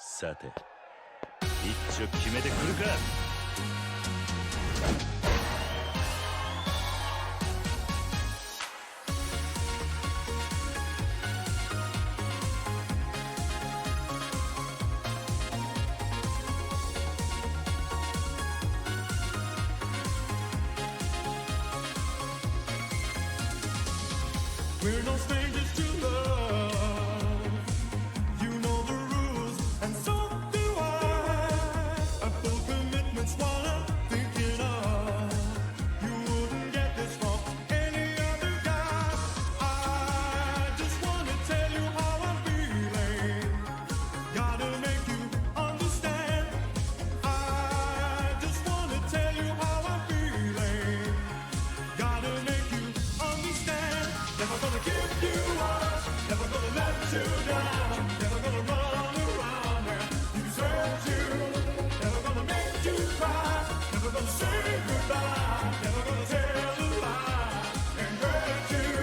さて一丁決めてくるか。We're no strangers to love. You know the rules, and so do I. A full commitment's what I'm thinking of. You wouldn't get this from any other guy. I just wanna tell you how I'm feeling. Gotta make you understand. I just wanna tell you how I'm feeling. Gotta make you understand. Never gonna give you up, never gonna let you down, never gonna run around where you deserve to, never gonna make you cry, never gonna say goodbye, never gonna tell a lie and hurt you.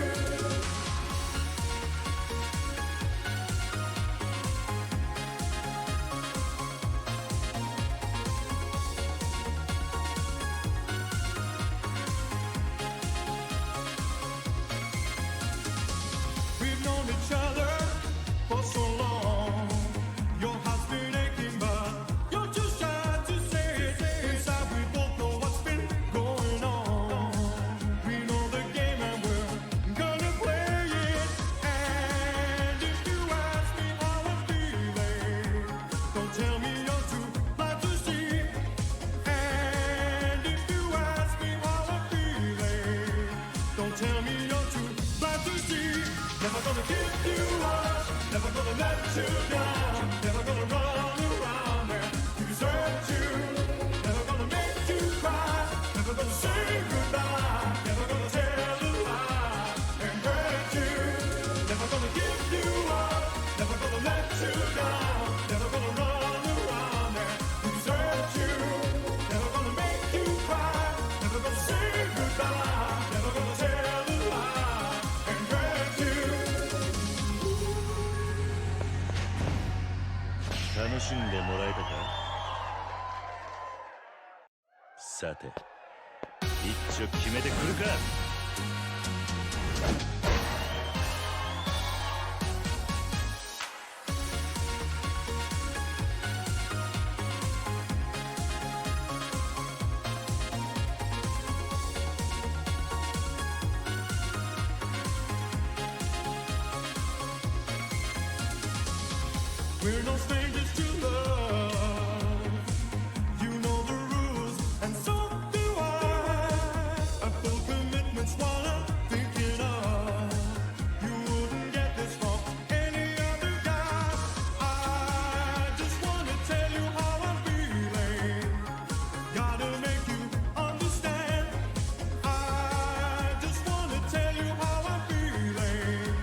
We've known each other for so long. Your heart's been aching, but you're too shy to say it. Inside, we both know what's been going on. We know the game and we're gonna play it. And if you ask me how I'm feeling, don't tell me you're too blind to see. And if you ask me how I'm feeling, don't tell me you're too blind to see. Never gonna give you up, never gonna let you down, never gonna run around where you deserve to, never gonna make you cry, never gonna say goodbye, never gonna tell a lie and hurt you. Never gonna give you up, never gonna let you down, never gonna run around where you deserve to, never gonna make you cry, never gonna say goodbye, never gonna tell a lie and hurt you. 楽しんでもらえたか。さて一丁決めてくるか。We're no strangers to love. You know the rules, and so do I. A full commitment's what I'm thinking of. You wouldn't get this from any other guy. I just wanna tell you how I'm feeling. Gotta make you understand. I just wanna tell you how I'm feeling.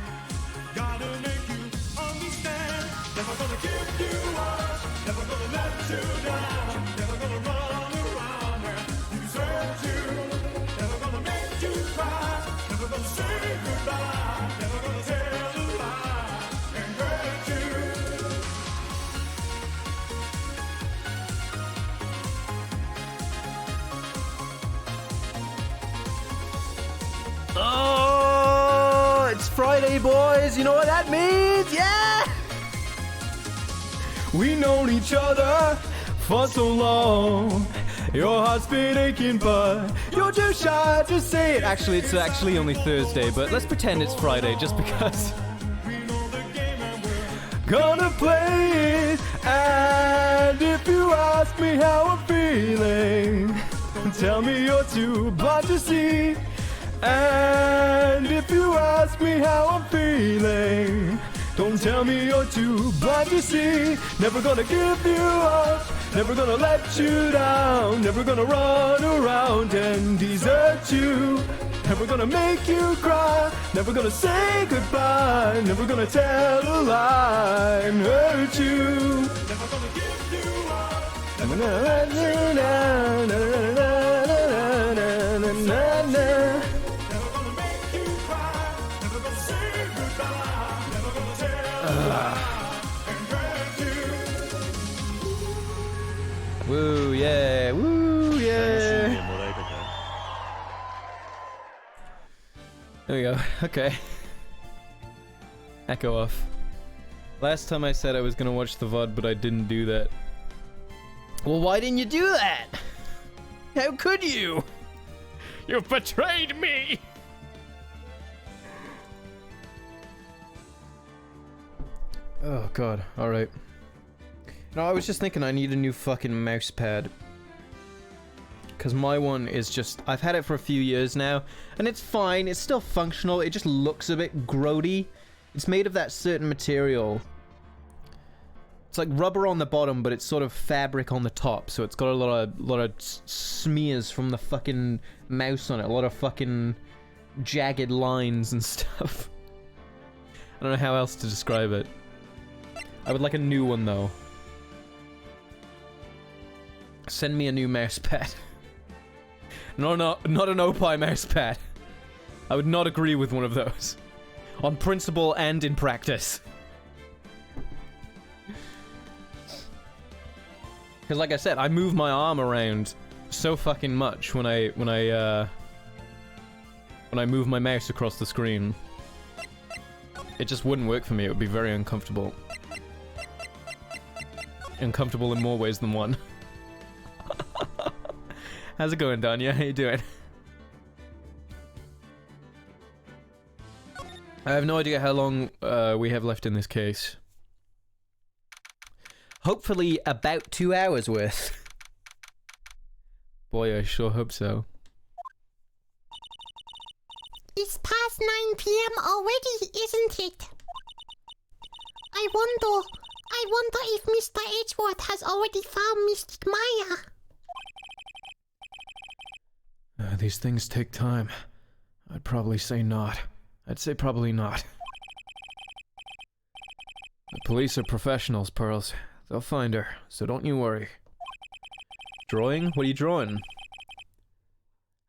Gotta make you understand. Never gonna give you up, never gonna let you down, never gonna run around where you deserve to, never gonna make you cry, never gonna say goodbye, never gonna tell a lie and hurt you. Oh, it's Friday, boys. You know what that means? Yeah! We've known each other for so long. Your heart's been aching, but you're too shy to say it. Actually, it's actually only Thursday, but let's pretend it's Friday just because. We know the game and we're Gonna play it. And if you ask me how I'm feeling, tell me you're too blind to see. And if you ask me how I'm feeling, don't tell me you're too blind to see. Never gonna give you up, never gonna let you down, never gonna run around and desert you. Never gonna make you cry, never gonna say goodbye, never gonna tell a lie and hurt you. never gonna give you up, Never gonna let you down. Na, na, na, na, na, na, na, na. never gonna make you cry, never gonna say goodbye, never gonna tell a lie and hurt you. Woo, yeah, woo, 楽しんで yeah. もらえたか There we go. Okay. Echo off. Last time I said I was gonna watch the VOD, but I didn't do that. Well, why didn't you do that? How could you? You've betrayed me! Oh god, alright. No, I was just thinking I need a new fucking mouse pad. Because my one is just... I've had it for a few years now, and it's fine, it's still functional, it just looks a bit grody. It's made of that certain material. It's like rubber on the bottom, but it's sort of fabric on the top, so it's got a lot of smears from the fucking mouse on it, a lot of fucking jagged lines and stuff. I don't know how else to describe it. I would like a new one, though. Send me a new mouse pad. No, not an Opie mouse pad. I would not agree with one of those. On principle and in practice. Because like I said, I move my arm around so fucking much when I move my mouse across the screen. It just wouldn't work for me, it would be very uncomfortable. Uncomfortable in more ways than one. How's it going, Danya? How you doing? I have no idea how long we have left in this case. Hopefully about 2 hours worth. Boy, I sure hope so. It's past 9 p.m. already, isn't it? I wonder if Mr. Edgeworth has already found Mystic Maya. These things take time. I'd probably say not. I'd say probably not. The police are professionals, Pearls. They'll find her, so don't you worry. Drawing? What are you drawing?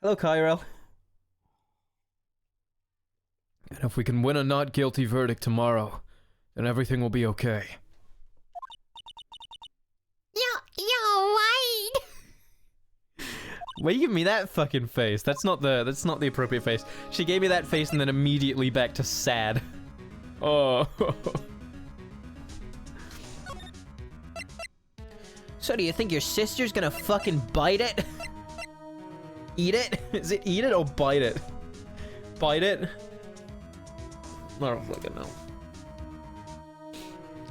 Hello, Kyrell. And if we can win a not guilty verdict tomorrow, then everything will be okay. You're right. Why you give me that fucking face? That's not the appropriate face. She gave me that face and then immediately back to sad. Oh. So do you think your sister's gonna fucking bite it? Eat it? Is it eat it or bite it? Bite it? I don't fucking know.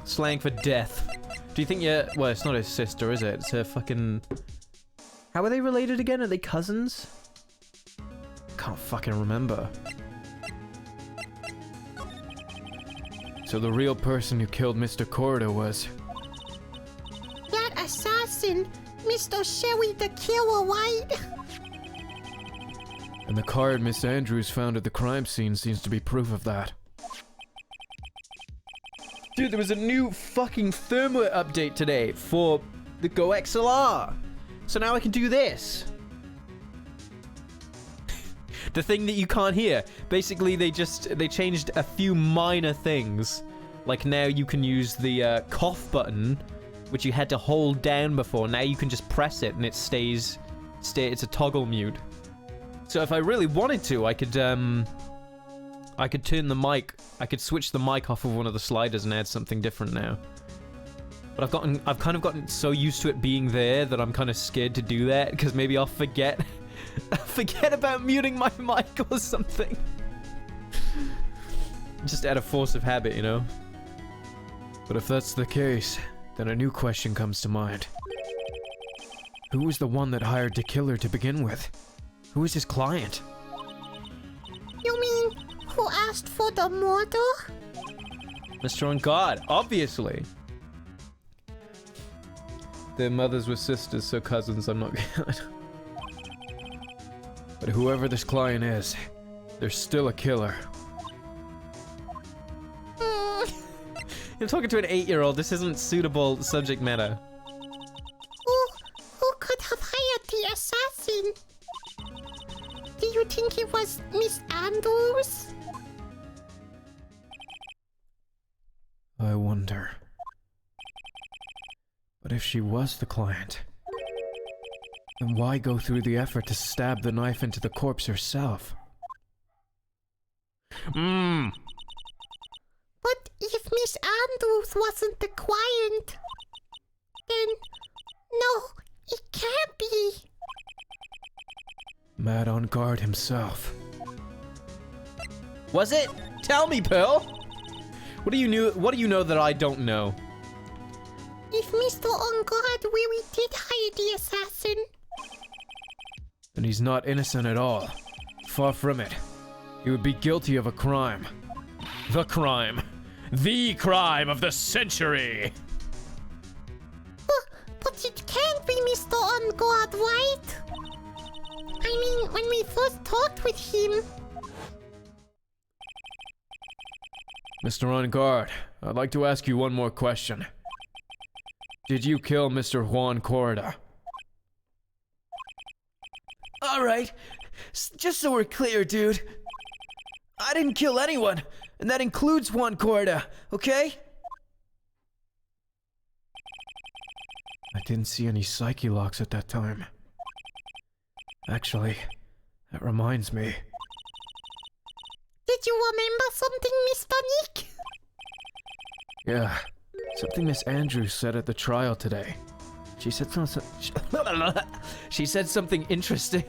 Slang for death. Do you think well, it's not his sister, is it? It's her fucking... How are they related again? Are they cousins? Can't fucking remember. So the real person who killed Mr. Corridor was... That assassin, Mr. Sherry the Killer, right? And the card Miss Andrews found at the crime scene seems to be proof of that. Dude, there was a new fucking firmware update today for the Go XLR. So now I can do this. The thing that you can't hear. Basically, they changed a few minor things. Like now you can use the cough button, which you had to hold down before. Now you can just press it and it stays, it's a toggle mute. So if I really wanted to, I could turn the mic, I could switch the mic off of one of the sliders and add something different now. But I've kind of gotten so used to it being there that I'm kind of scared to do that, because maybe I'll forget about muting my mic or something. Just out of force of habit, you know? But if that's the case, then a new question comes to mind. Who was the one that hired the killer to begin with? Who was his client? You mean, who asked for the murder? Mr. On God, obviously. Their mothers were sisters, so cousins, I'm not good. But whoever this client is, there's still a killer. You're talking to an 8-year-old, this isn't suitable subject matter. Who could have hired the assassin? Do you think it was Miss Andrews? I wonder. But if she was the client, Then why go through the effort to stab the knife into the corpse yourself? But if Miss Andrews wasn't the client, then no, it can't be. Mad on guard himself. Was it? Tell me, Pearl. What do you know that I don't know? If Mr. On Guard really did hire the assassin, And he's not innocent at all. Far from it. He would be guilty of a crime. The crime. The crime of the century! but it can't be Mr. On Guard, right? I mean, when we first talked with him, Mr. On Guard, I'd like to ask you one more question. Did you kill Mr. Juan Corda? Alright, just so we're clear, dude. I didn't kill anyone, and that includes Juan Corda, okay? I didn't see any psyche locks at that time. Actually, that reminds me. did you remember something, Mr. Nick? Yeah, something Miss Andrews said at the trial today. She said something. She said something interesting.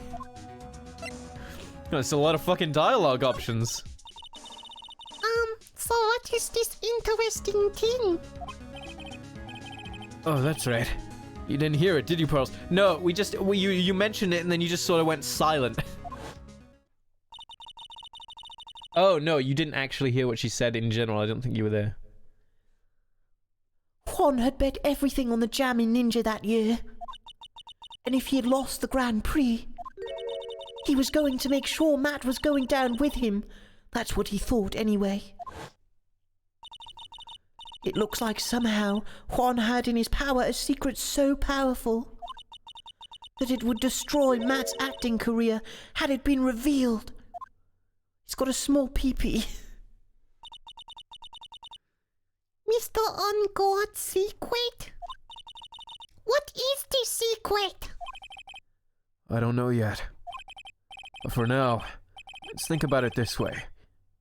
That's a lot of fucking dialogue options. So what is this interesting thing? Oh, that's right. You didn't hear it, did you, Pearls? No, you mentioned it and then you just sort of went silent. Oh, no, you didn't actually hear what she said in general. I don't think you were there. Juan had bet everything on the jamming ninja that year. And if he had lost the Grand Prix, he was going to make sure Matt was going down with him. That's what he thought, anyway. It looks like somehow Juan had in his power a secret so powerful that it would destroy Matt's acting career had it been revealed. He's got a small pee-pee. Mr. On Guard secret? What is this secret? I don't know yet. But for now, let's think about it this way.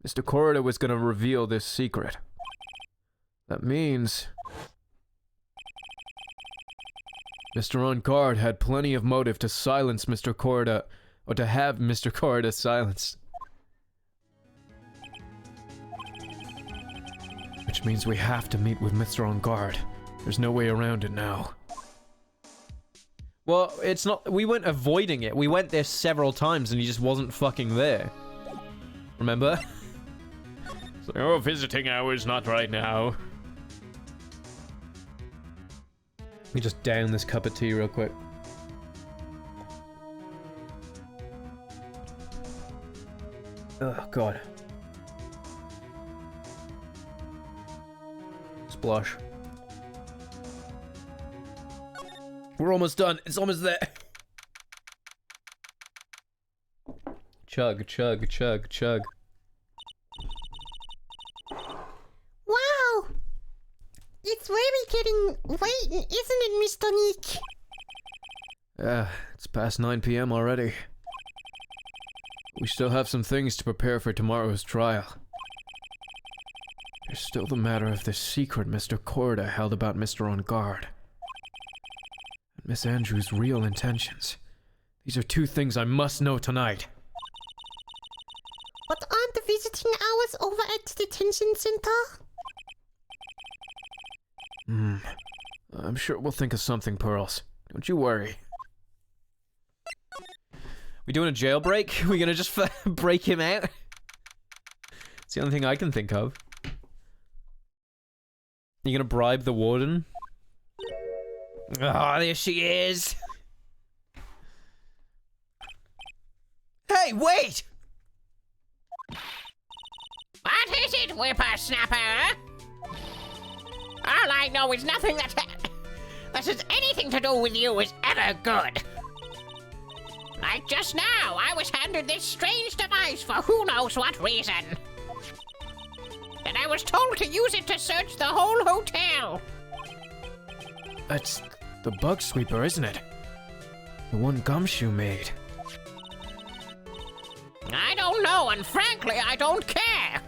Mr. Corda was gonna reveal this secret. That means Mr. On Guard had plenty of motive to silence Mr. Corda, or to have Mr. Corda silenced. Which means we have to meet with Mr. On Guard. There's no way around it now. Well, it's not... We weren't avoiding it. We went there several times and he just wasn't fucking there. Remember? It's like, oh, visiting hours, not right now. Let me just down this cup of tea real quick. Oh, God. Splosh. We're almost done. It's almost there. Chug, chug, chug, chug. Wow! It's really getting late, isn't it, Mr. Nick? It's past 9 p.m. already. We still have some things to prepare for tomorrow's trial. There's still the matter of this secret Mr. Corda held about Mr. On Guard. And Miss Andrews' real intentions. These are two things I must know tonight. But aren't the visiting hours over at the detention center? I'm sure we'll think of something, Pearls. Don't you worry. We doing a jailbreak? We gonna just break him out? It's the only thing I can think of. You gonna bribe the warden? Ah, there she is! Hey, wait! What is it, whippersnapper? All I know is nothing that has anything to do with you is ever good. Like just now, I was handed this strange device for who knows what reason. And I was told to use it to search the whole hotel. That's the bug sweeper, isn't it? The one Gumshoe made. I don't know, and frankly, I don't care.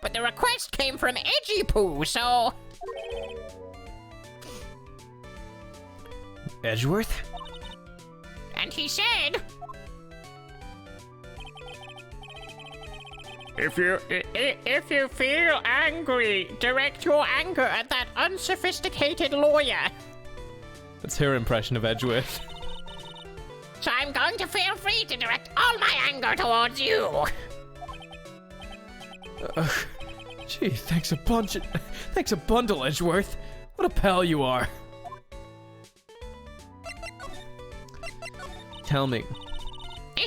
But the request came from Edgy Poo, so... Edgeworth? And he said... If you feel angry, direct your anger at that unsophisticated lawyer. That's her impression of Edgeworth. So I'm going to feel free to direct all my anger towards you. Gee, thanks a bunch. Thanks a bundle, Edgeworth. What a pal you are. Tell me,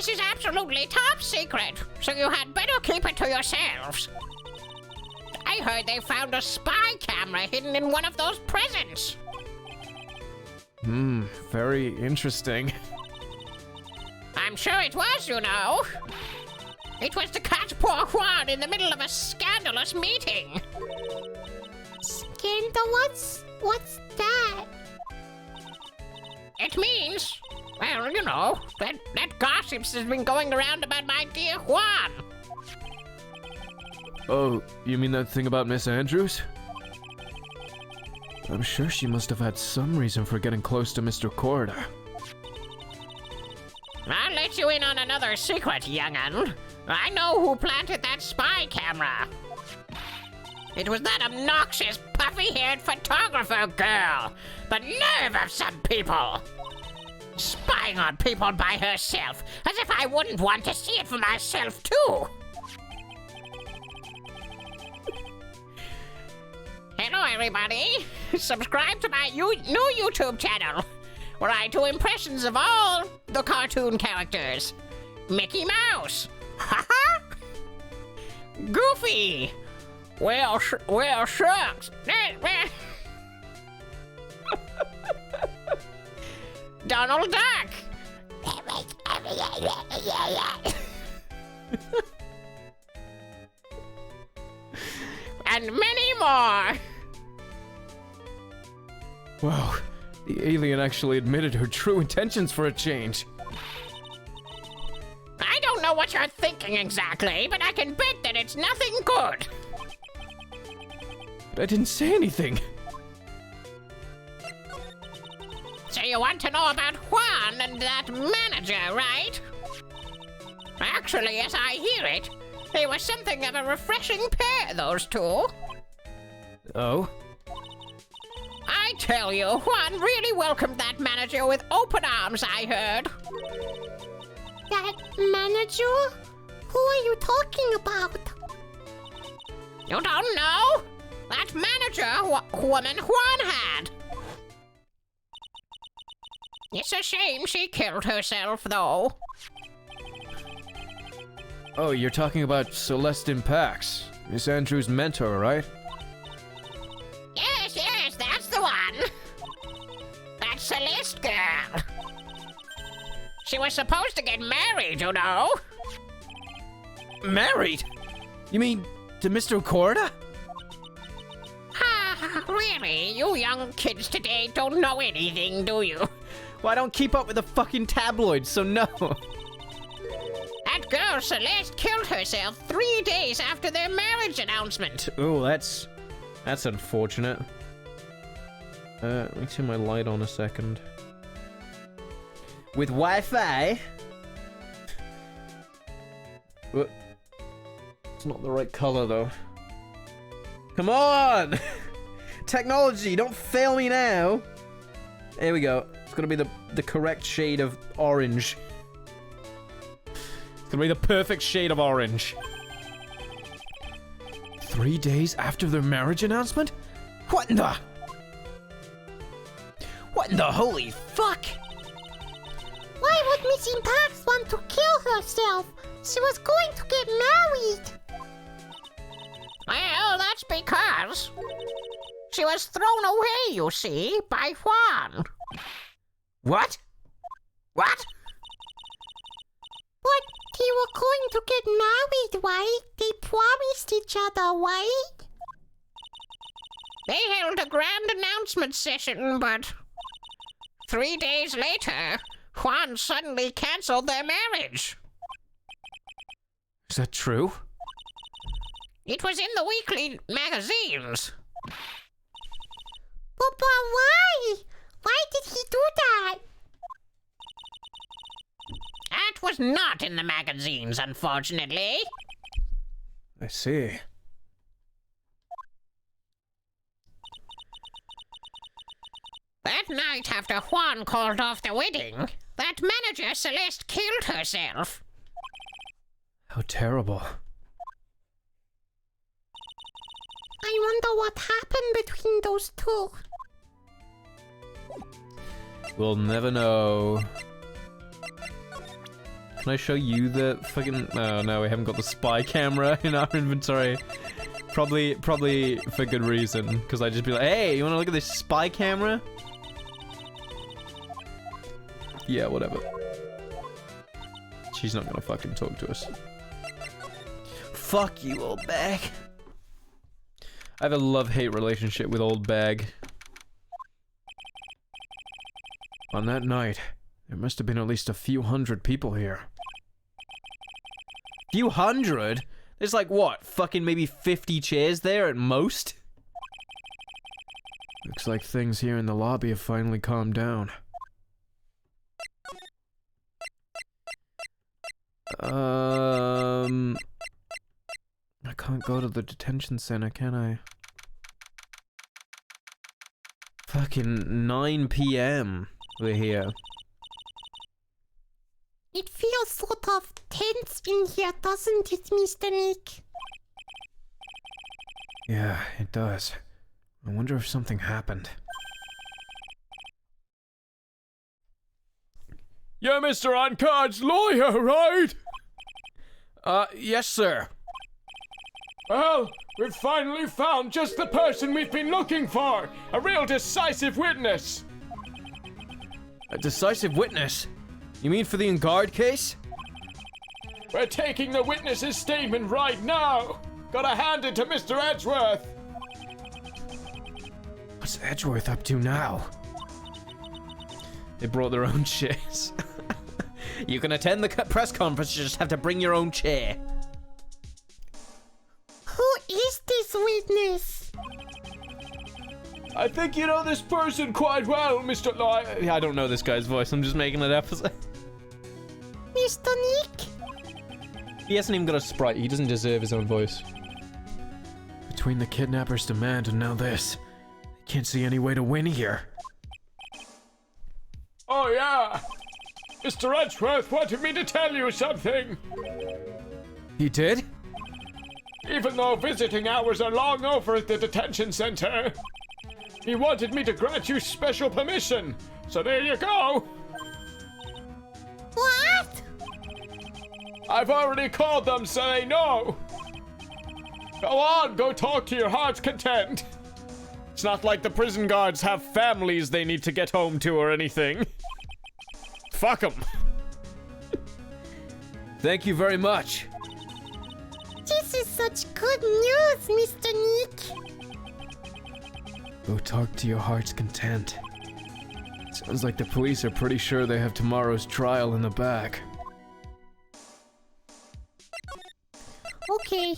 This is absolutely top secret, so you had better keep it to yourselves. I heard they found a spy camera hidden in one of those presents. very interesting. I'm sure it was, you know. It was to catch poor Juan in the middle of a scandalous meeting. Scandalous? What's that? It means, well, you know, that gossips has been going around about my dear Juan. Oh, you mean that thing about Miss Andrews? I'm sure she must have had some reason for getting close to Mr. Corda. I'll let you in on another secret, young'un. I know who planted that spy camera. It was that obnoxious, puffy-haired photographer girl. The nerve of some people! Spying on people by herself, as if I wouldn't want to see it for myself, too! Hello, everybody! Subscribe to my new YouTube channel, where I do impressions of all the cartoon characters. Mickey Mouse! Haha! Goofy! Well, shucks! Donald Duck! And many more! Wow, the alien actually admitted her true intentions for a change. I don't know what you're thinking exactly, but I can bet that it's nothing good. But I didn't say anything. So you want to know about Juan and that manager, right? Actually, as I hear it, they were something of a refreshing pair, those two. Oh? I tell you, Juan really welcomed that manager with open arms, I heard. That manager? Who are you talking about? You don't know? That manager woman Juan had. It's a shame she killed herself, though. Oh, you're talking about Celestine Pax, Miss Andrews' mentor, right? Yes, that's the one. That Celeste girl. She was supposed to get married, you know. Married? You mean to Mr. Corda? Ha, really? You young kids today don't know anything, do you? Well, I don't keep up with the fucking tabloids, so no. That girl Celeste killed herself 3 days after their marriage announcement. Oh, that's unfortunate. Let me turn my light on a second. With Wi-Fi? What? It's not the right color, though. Come on! Technology, don't fail me now! There we go. It's gonna be the correct shade of orange. It's gonna be the perfect shade of orange. 3 days after their marriage announcement? What in the... What in the holy fuck? Why would Missing Pax want to kill herself? She was going to get married. Well, that's because she was thrown away, you see, by Juan. What? What? But they were going to get married, right? They promised each other, right? They held a grand announcement session, but 3 days later, Juan suddenly cancelled their marriage. Is that true? It was in the weekly magazines. But why? Why did he do that? That was not in the magazines, unfortunately. I see. That night after Juan called off the wedding, that manager Celeste killed herself. How terrible. I wonder what happened between those two. We'll never know. Can I show you the fucking... Oh no, we haven't got the spy camera in our inventory. Probably for good reason. Because I'd just be like, hey, you wanna look at this spy camera? Yeah, whatever. She's not gonna fucking talk to us. Fuck you, old bag. I have a love-hate relationship with old bag. On that night, there must have been at least a few hundred people here. Few hundred? There's like, what, fucking maybe 50 chairs there at most? Looks like things here in the lobby have finally calmed down. I can't go to the detention center, can I? Fucking 9 PM. We're here. It feels sort of tense in here, doesn't it, Mr. Nick? Yeah, it does. I wonder if something happened. You're Mr. Uncard's lawyer, right? Yes, sir. Well, we've finally found just the person we've been looking for! A real decisive witness! A decisive witness? You mean for the Uncard case? We're taking the witness's statement right now! Gotta hand it to Mr. Edgeworth! What's Edgeworth up to now? They brought their own chairs. You can attend the press conference, you just have to bring your own chair. Who is this witness? I think you know this person quite well, Mr. Lawyer. I don't know this guy's voice, I'm just making it up. Mr. Nick? He hasn't even got a sprite, he doesn't deserve his own voice. Between the kidnapper's demand and now this, I can't see any way to win here. Oh yeah! Mr. Edgeworth wanted me to tell you something! He did? Even though visiting hours are long over at the detention center, he wanted me to grant you special permission. So there you go. What? I've already called them so they know. Go on, go talk to your heart's content. It's not like the prison guards have families they need to get home to or anything. Fuck them. Thank you very much. This is such good news, Mr. Nick. Go talk to your heart's content. Sounds like the police are pretty sure they have tomorrow's trial in the back. Okay.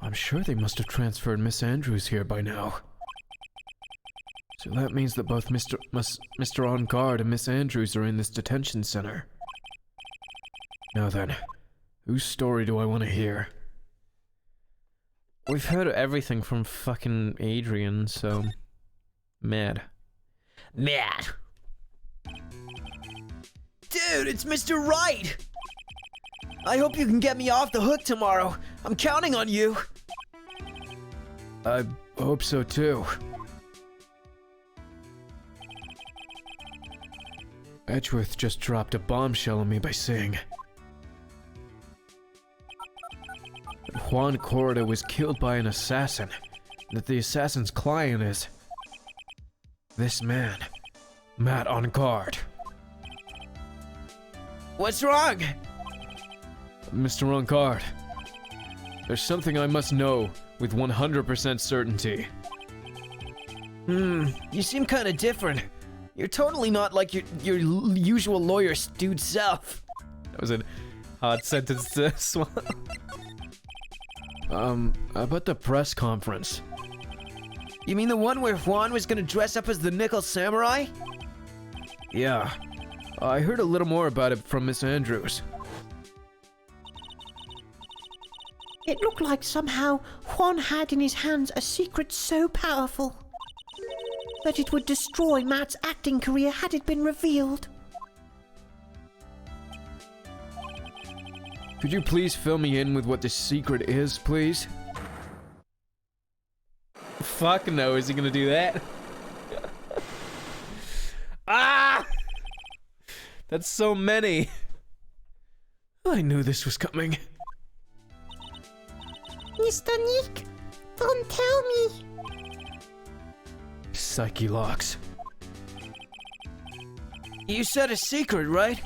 I'm sure they must have transferred Miss Andrews here by now. So that means that both Mr. On Guard and Miss Andrews are in this detention center. Now then, whose story do I want to hear? We've heard everything from fucking Adrian, so... Mad. Mad. Dude, it's Mr. Wright! I hope you can get me off the hook tomorrow. I'm counting on you. I hope so too. Edgeworth just dropped a bombshell on me by saying that Juan Corrida was killed by an assassin, and that the assassin's client is this man, Matt On Guard. What's wrong? Mr. On Guard, there's something I must know with 100% certainty. You seem kind of different. You're totally not like your usual lawyer dude self. That was a hard sentence to swallow. About the press conference. You mean the one where Juan was gonna dress up as the Nickel Samurai? Yeah. I heard a little more about it from Miss Andrews. It looked like somehow Juan had in his hands a secret so powerful that it would destroy Matt's acting career had it been revealed. Could you please fill me in with what this secret is, please? Fuck no, is he gonna do that? Ah! That's so many. I knew this was coming. Mr. Nick, don't tell me. Psyche locks. You said a secret, right?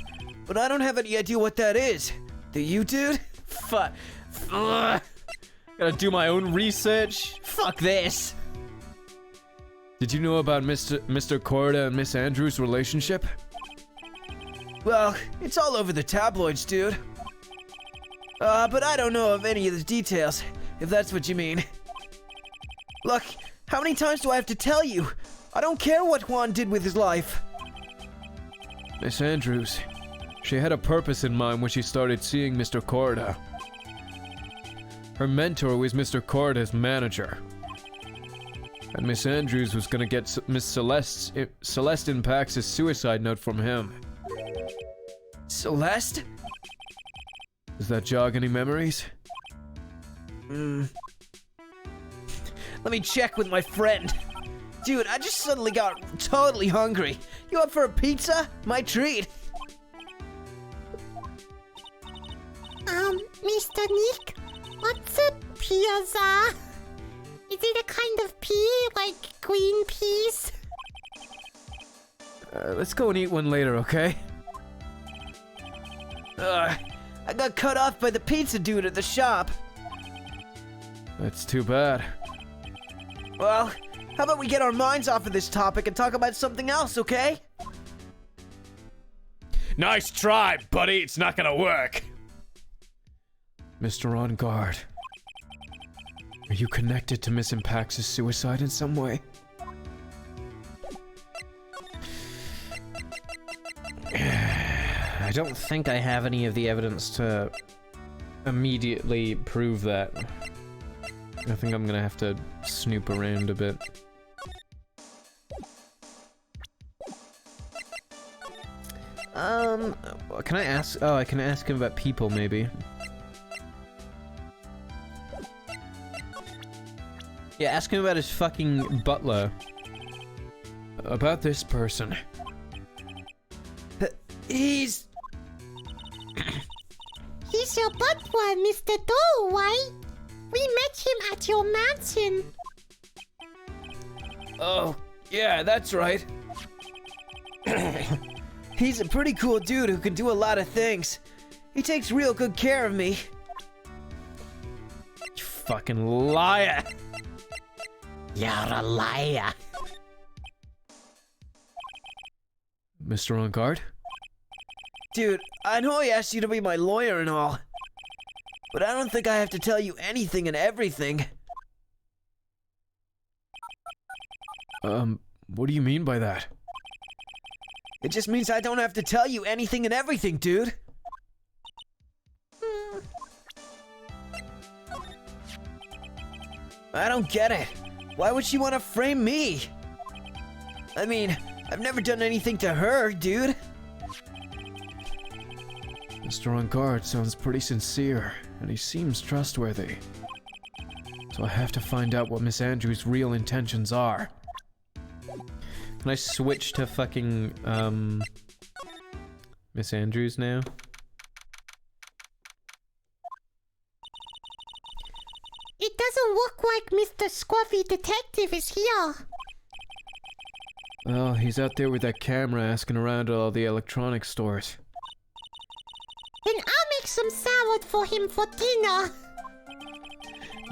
But I don't have any idea what that is. Do you, dude? Fuck. Gotta do my own research. Fuck this. Did you know about Mr. Corda and Miss Andrews' relationship? Well, it's all over the tabloids, dude. But I don't know of any of the details, if that's what you mean. Look, how many times do I have to tell you? I don't care what Juan did with his life. Miss Andrews, she had a purpose in mind when she started seeing Mr. Corda. Her mentor was Mr. Corda's manager. And Miss Andrews was gonna get Miss Celeste Impacts' suicide note from him. Celeste? Does that jog any memories? Let me check with my friend. Dude, I just suddenly got totally hungry. You up for a pizza? My treat. Mr. Nick, what's a pizza? Is it a kind of pea, like green peas? Let's go and eat one later, okay? I got cut off by the pizza dude at the shop. That's too bad. Well, how about we get our minds off of this topic and talk about something else, okay? Nice try, buddy. It's not gonna work. Mr. On Guard. Are you connected to Miss Impacts' suicide in some way? I don't think I have any of the evidence to immediately prove that. I think I'm gonna have to snoop around a bit. Can I ask? Oh, I can ask him about people, maybe. Yeah, ask him about his fucking butler. About this person. He's He's your butler, Mr. Doe, right? We met him at your mansion. Oh, yeah, that's right. He's a pretty cool dude who can do a lot of things. He takes real good care of me. You fucking liar. You're a liar. Mr. On Guard? Dude, I know I asked you to be my lawyer and all, but I don't think I have to tell you anything and everything. What do you mean by that? It just means I don't have to tell you anything and everything, dude. I don't get it. Why would she want to frame me? I mean, I've never done anything to her, dude. Mr. On Guard sounds pretty sincere, and he seems trustworthy. So I have to find out what Miss Andrews' real intentions are. Can I switch to fucking, Miss Andrews now? It doesn't look like Mr. Scruffy Detective is here. Well, he's out there with that camera asking around at all the electronic stores. Then I'll make some salad for him for dinner.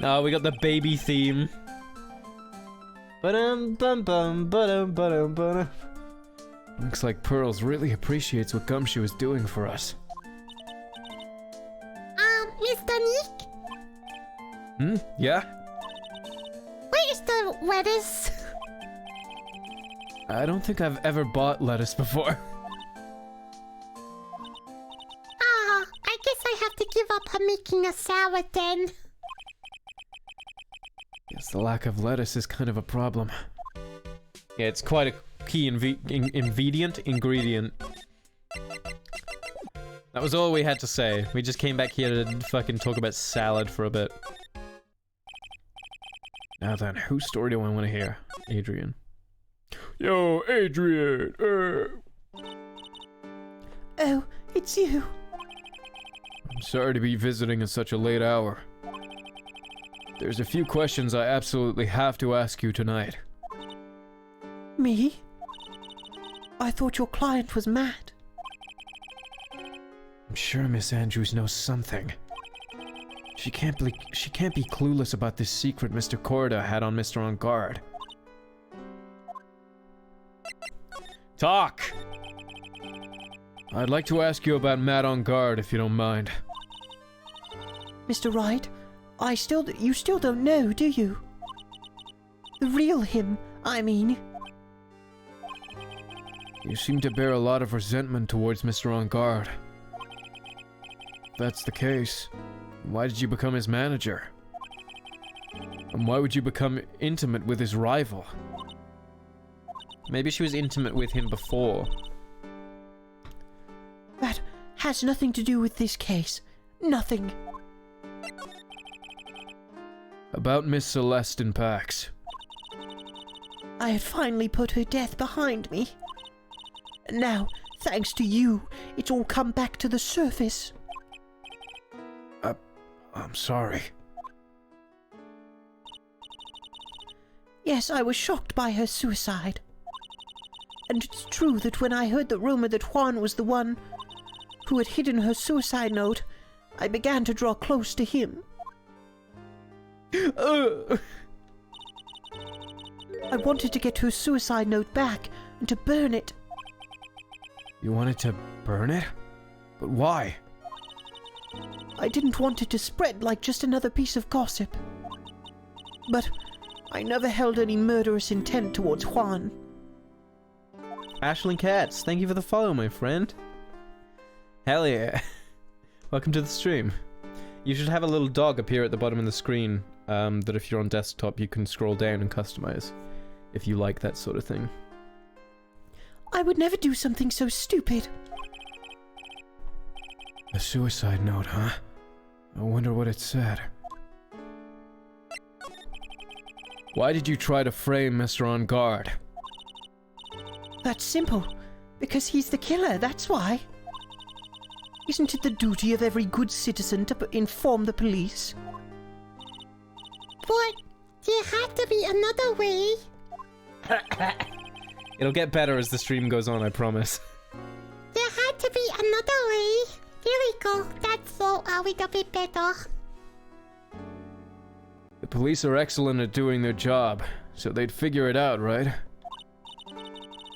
No, we got the baby theme. Ba-dum-bum-bum, ba-dum-ba-dum-ba-dum. Looks like Pearls really appreciates what Gumshoe is doing for us. Mr. Nick, Yeah? where's the lettuce? I don't think I've ever bought lettuce before. I guess I have to give up on making a salad then. Guess the lack of lettuce is kind of a problem. Yeah, it's quite a key ingredient. That was all we had to say. We just came back here to fucking talk about salad for a bit. Now then, whose story do I want to hear? Adrian. Yo, Adrian! Oh, it's you. I'm sorry to be visiting at such a late hour. There's a few questions I absolutely have to ask you tonight. Me? I thought your client was mad. I'm sure Miss Andrews knows something. She can't be clueless about this secret Mr. Corda had on Mr. On Guard. Talk! I'd like to ask you about Matt On Guard, if you don't mind. Mr. Wright, you still don't know, do you? The real him, I mean. You seem to bear a lot of resentment towards Mr. On Guard. If that's the case, why did you become his manager? And why would you become intimate with his rival? Maybe she was intimate with him before. That has nothing to do with this case. Nothing. About Miss Celeste in Pax. I had finally put her death behind me. And now, thanks to you, it's all come back to the surface. I'm sorry. Yes, I was shocked by her suicide. And it's true that when I heard the rumor that Juan was the one who had hidden her suicide note, I began to draw close to him. I wanted to get her suicide note back and to burn it. You wanted to burn it? But why? I didn't want it to spread like just another piece of gossip. But I never held any murderous intent towards Juan. Ashley Katz, thank you for the follow, my friend. Hell yeah. Welcome to the stream. You should have a little dog appear at the bottom of the screen that if you're on desktop you can scroll down and customize, if you like that sort of thing. I would never do something so stupid. A suicide note, huh? I wonder what it said. Why did you try to frame Mr. On Guard? That's simple. Because he's the killer, that's why. Isn't it the duty of every good citizen to inform the police? But there had to be another way. It'll get better as the stream goes on, I promise. There had to be another way. There we go. That's so a little bit better. The police are excellent at doing their job, so they'd figure it out, right?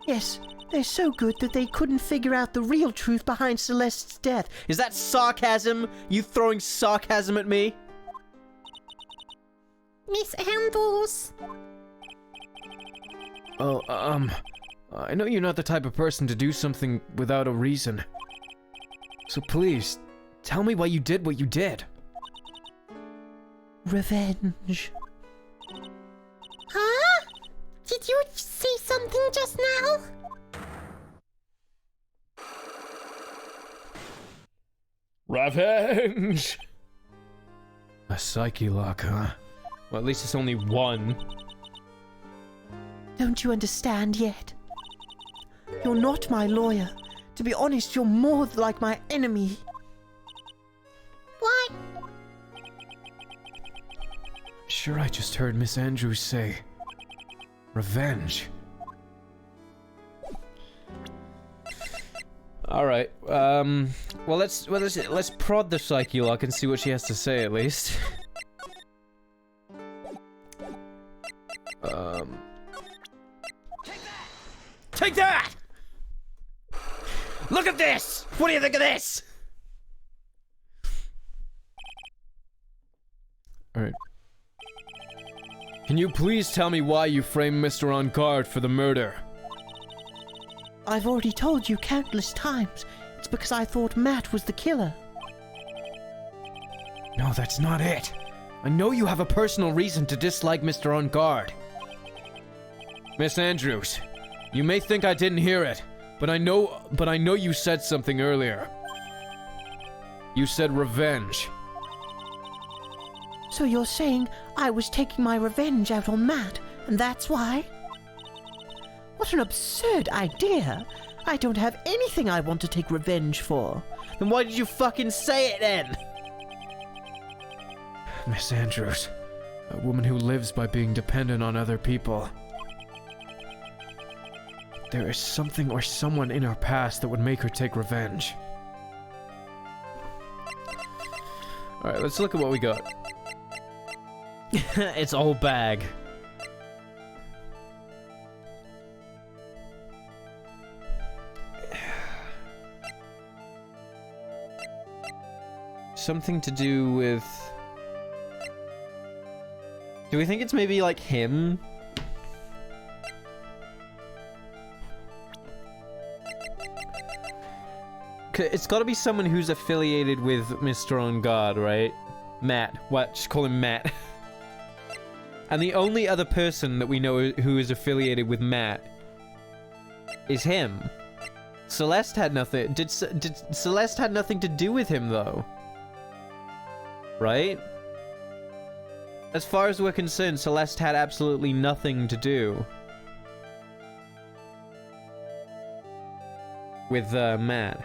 Yes, they're so good that they couldn't figure out the real truth behind Celeste's death. Is that sarcasm? You throwing sarcasm at me? Miss Andrews. Oh, I know you're not the type of person to do something without a reason. So please, tell me why you did what you did. Revenge. Huh? Did you say something just now? Revenge! A psyche lock, huh? Well, at least it's only one. Don't you understand yet? You're not my lawyer. To be honest, you're more like my enemy. What? Sure, I just heard Miss Andrews say... revenge. Alright, well let's prod the psyche lock and see what she has to say at least. Take that! Look at this! What do you think of this? Alright. Can you please tell me why you framed Mr. On Guard for the murder? I've already told you countless times. It's because I thought Matt was the killer. No, that's not it. I know you have a personal reason to dislike Mr. On Guard. Miss Andrews, you may think I didn't hear it, but I know you said something earlier. You said revenge. So you're saying I was taking my revenge out on Matt, and that's why? What an absurd idea! I don't have anything I want to take revenge for. Then why did you fucking say it then? Miss Andrews, a woman who lives by being dependent on other people. There is something or someone in her past that would make her take revenge. Alright, let's look at what we got. It's all bag. Something to do with... Do we think it's maybe like him? It's gotta be someone who's affiliated with Mr. On Guard, right? Matt. What? Just call him Matt. And the only other person that we know who is affiliated with Matt is him. Celeste had nothing. Did Celeste had nothing to do with him though? Right? As far as we're concerned, Celeste had absolutely nothing to do with Matt.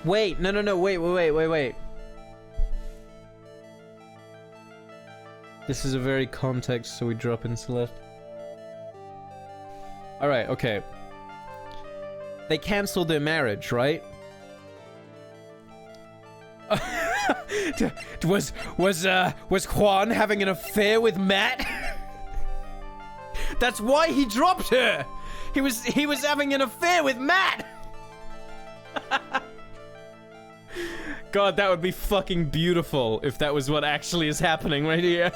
Wait, no, wait. This is a very context, so we drop in Celeste. Alright, okay. They cancelled their marriage, right? was Juan having an affair with Matt? That's why he dropped her! He was having an affair with Matt! God, that would be fucking beautiful if that was what actually is happening right here.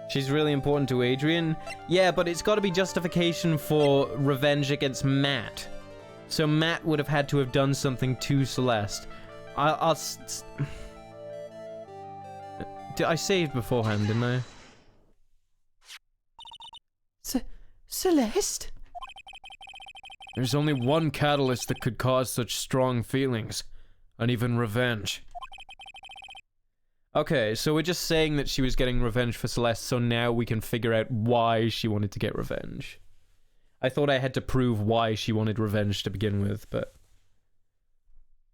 She's really important to Adrian. Yeah, but it's got to be justification for revenge against Matt. So Matt would have had to have done something to Celeste. I saved beforehand, didn't I? Celeste? There's only one catalyst that could cause such strong feelings, and even revenge. Okay, so we're just saying that she was getting revenge for Celeste, so now we can figure out why she wanted to get revenge. I thought I had to prove why she wanted revenge to begin with, but...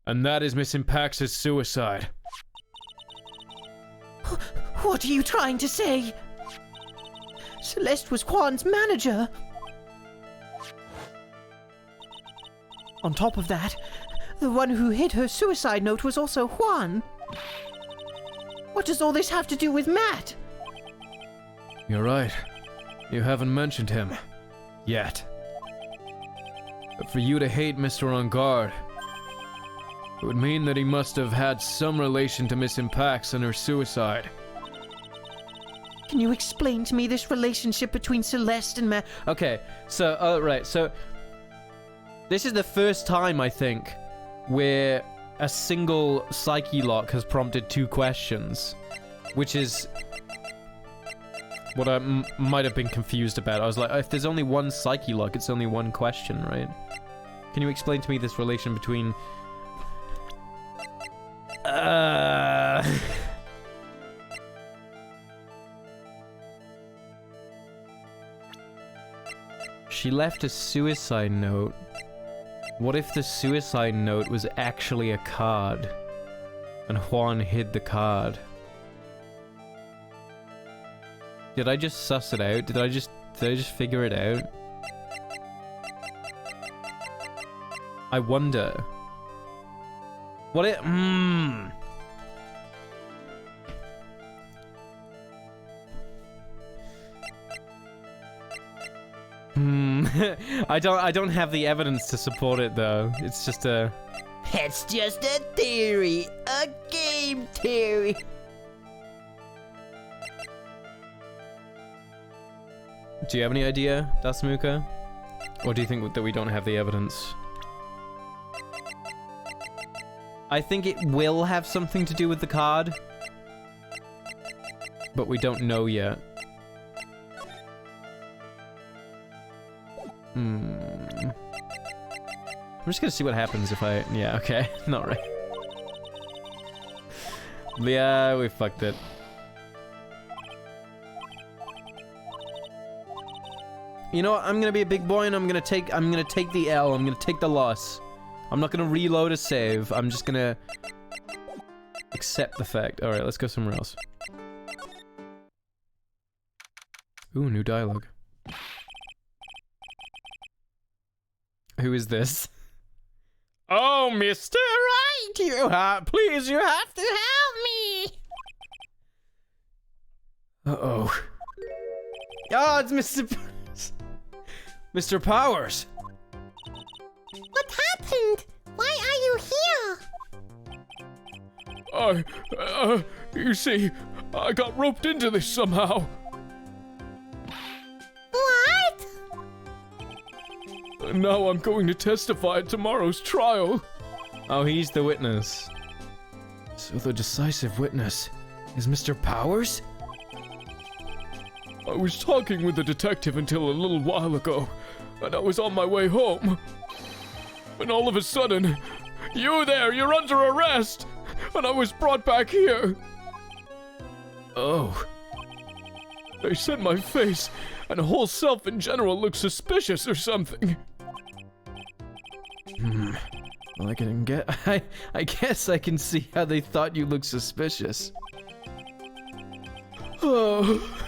And that is Miss Impax's suicide. What are you trying to say? Celeste was Juan's manager. On top of that, the one who hid her suicide note was also Juan. What does all this have to do with Matt? You're right. You haven't mentioned him. Yet. But for you to hate Mr. On Guard, it would mean that he must have had some relation to Miss Impax and her suicide. Can you explain to me this relationship between Celeste and Matt? Okay, so, right, so... This is the first time, I think, where a single psyche lock has prompted 2 questions. Which is... what I might have been confused about. I was like, if there's only one psyche lock, it's only one question, right? Can you explain to me this relation between... She left a suicide note. What if the suicide note was actually a card? And Juan hid the card? Did I just suss it out? Did I just figure it out? I wonder. What it... I don't have the evidence to support it though. It's just a... It's just a theory. A game theory. Do you have any idea, Dasmuka? Or do you think that we don't have the evidence? I think it will have something to do with the card. But we don't know yet. I'm just gonna see what happens if I... Yeah, okay. Not right. Yeah, we fucked it. You know what? I'm gonna be a big boy and I'm gonna take the L. I'm gonna take the loss. I'm not gonna reload a save. I'm just gonna accept the fact. Alright, let's go somewhere else. Ooh, new dialogue. Who is this? Oh, Mr. Right, please, you have to help me. Uh-oh. Oh, it's Mr. Mr. Powers. What happened? Why are you here? You see, I got roped into this somehow. What? And now I'm going to testify at tomorrow's trial. Oh, he's the witness. So the decisive witness is Mr. Powers? I was talking with the detective until a little while ago, and I was on my way home. And all of a sudden, you there, you're under arrest! And I was brought back here. Oh. They said my face and whole self in general looks suspicious or something. Well, I guess I can see how they thought you looked suspicious. Oh,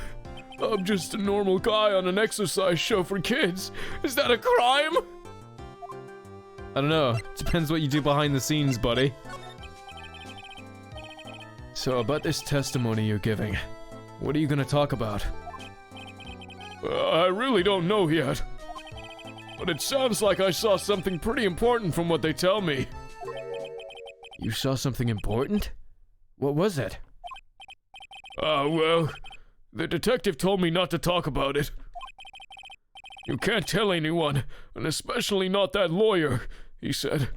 I'm just a normal guy on an exercise show for kids. Is that a crime? I don't know. Depends what you do behind the scenes, buddy. So about this testimony you're giving, what are you gonna talk about? I really don't know yet. But it sounds like I saw something pretty important from what they tell me. You saw something important? What was it? Well, the detective told me not to talk about it. You can't tell anyone, and especially not that lawyer, he said.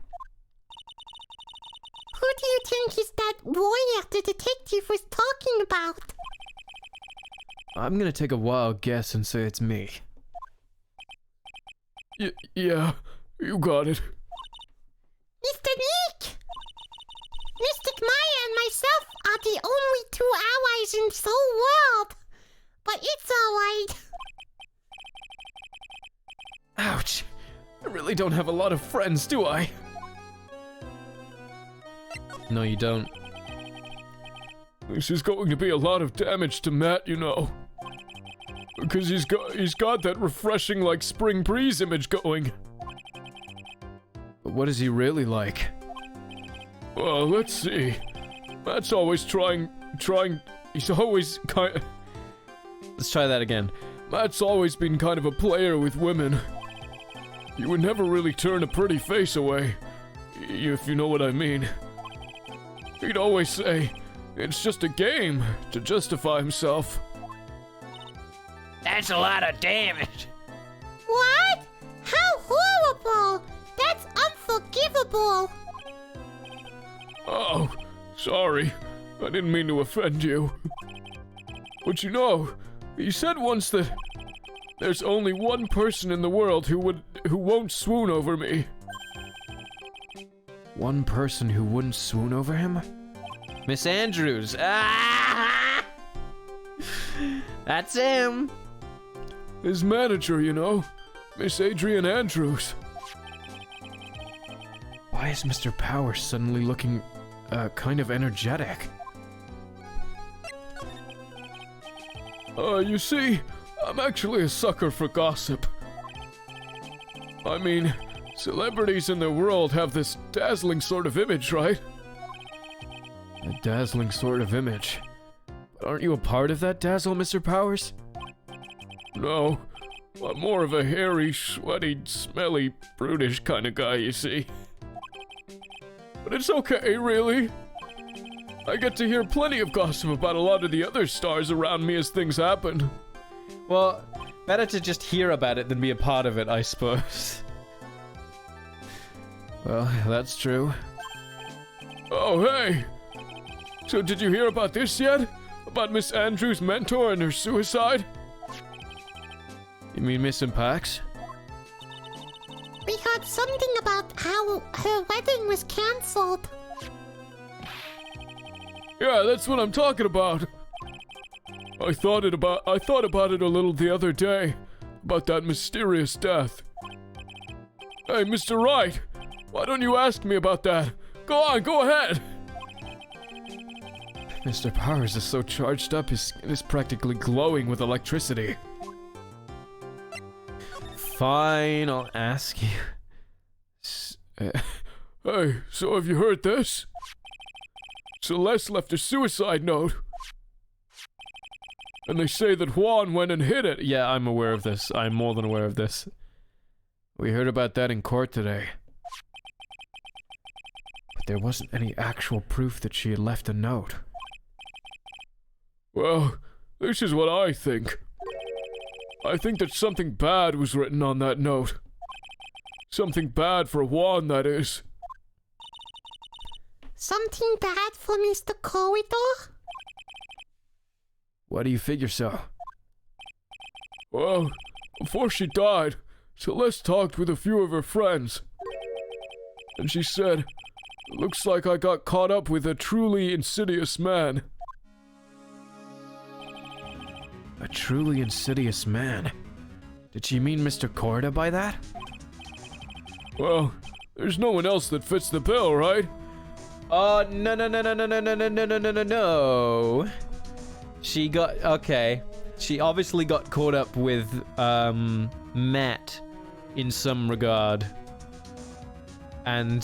Who do you think is that lawyer the detective was talking about? I'm gonna take a wild guess and say it's me. Yeah, you got it. Mr. Nick! Mystic Maya and myself are the only two allies in the whole world. But it's alright. Ouch! I really don't have a lot of friends, do I? No, you don't. This is going to be a lot of damage to Matt, you know. Because he's got that refreshing like spring breeze image going. But what is he really like? Well, let's see. Matt's always trying, he's always Let's try that again. Matt's always been kind of a player with women. He would never really turn a pretty face away, if you know what I mean. He'd always say, it's just a game, to justify himself. That's a lot of damage. What? How horrible! That's unforgivable! Oh, sorry. I didn't mean to offend you. But you know, he said once that there's only one person in the world who won't swoon over me. One person who wouldn't swoon over him? Miss Andrews. Ah! That's him. His manager, you know, Miss Adrian Andrews. Why is Mr. Powers suddenly looking, kind of energetic? You see, I'm actually a sucker for gossip. I mean, celebrities in the world have this dazzling sort of image, right? A dazzling sort of image. But aren't you a part of that dazzle, Mr. Powers? No, I'm more of a hairy, sweaty, smelly, brutish kind of guy, you see. But it's okay, really. I get to hear plenty of gossip about a lot of the other stars around me as things happen. Well, better to just hear about it than be a part of it, I suppose. Well, that's true. Oh, hey! So did you hear about this yet? About Miss Andrews' mentor and her suicide? You mean Miss Pax? We heard something about how her wedding was cancelled. Yeah, that's what I'm talking about. I thought about it a little the other day, about that mysterious death. Hey, Mr. Wright, why don't you ask me about that? Go on, go ahead! Mr. Powers is so charged up, his skin is practically glowing with electricity. Fine, I'll ask you. Hey, so have you heard this? Celeste left a suicide note. And they say that Juan went and hid it. Yeah, I'm aware of this. I'm more than aware of this. We heard about that in court today. But there wasn't any actual proof that she had left a note. Well, this is what I think. I think that something bad was written on that note. Something bad for Juan, that is. Something bad for Mr. Corridor? Why do you figure so? Well, before she died, Celeste talked with a few of her friends. And she said, "Looks like I got caught up with a truly insidious man." A truly insidious man. Did she mean Mr. Corda by that? Well, there's no one else that fits the bill, right? No. She got, okay. She obviously got caught up with, Matt in some regard. And,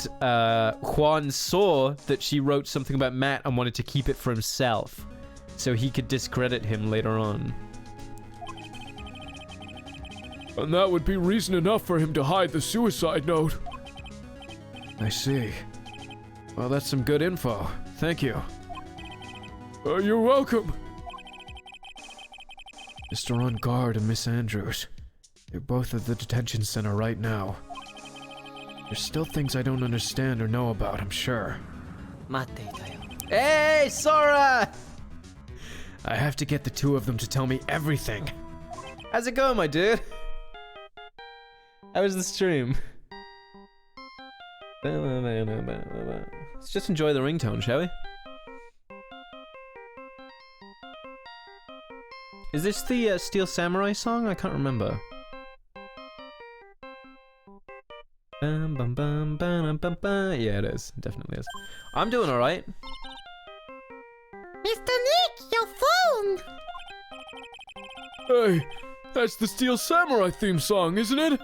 Juan saw that she wrote something about Matt and wanted to keep it for himself, so he could discredit him later on. And that would be reason enough for him to hide the suicide note. I see. Well, that's some good info. Thank you. You're welcome. Mr. On Guard and Miss Andrews. They're both at the detention center right now. There's still things I don't understand or know about, I'm sure. Hey, Sora! I have to get the two of them to tell me everything. How's it going, my dude? How was the stream? Let's just enjoy the ringtone, shall we? Is this the Steel Samurai song? I can't remember. Yeah, it is. It definitely is. I'm doing alright. Mr. Nick, your phone! Hey, that's the Steel Samurai theme song, isn't it?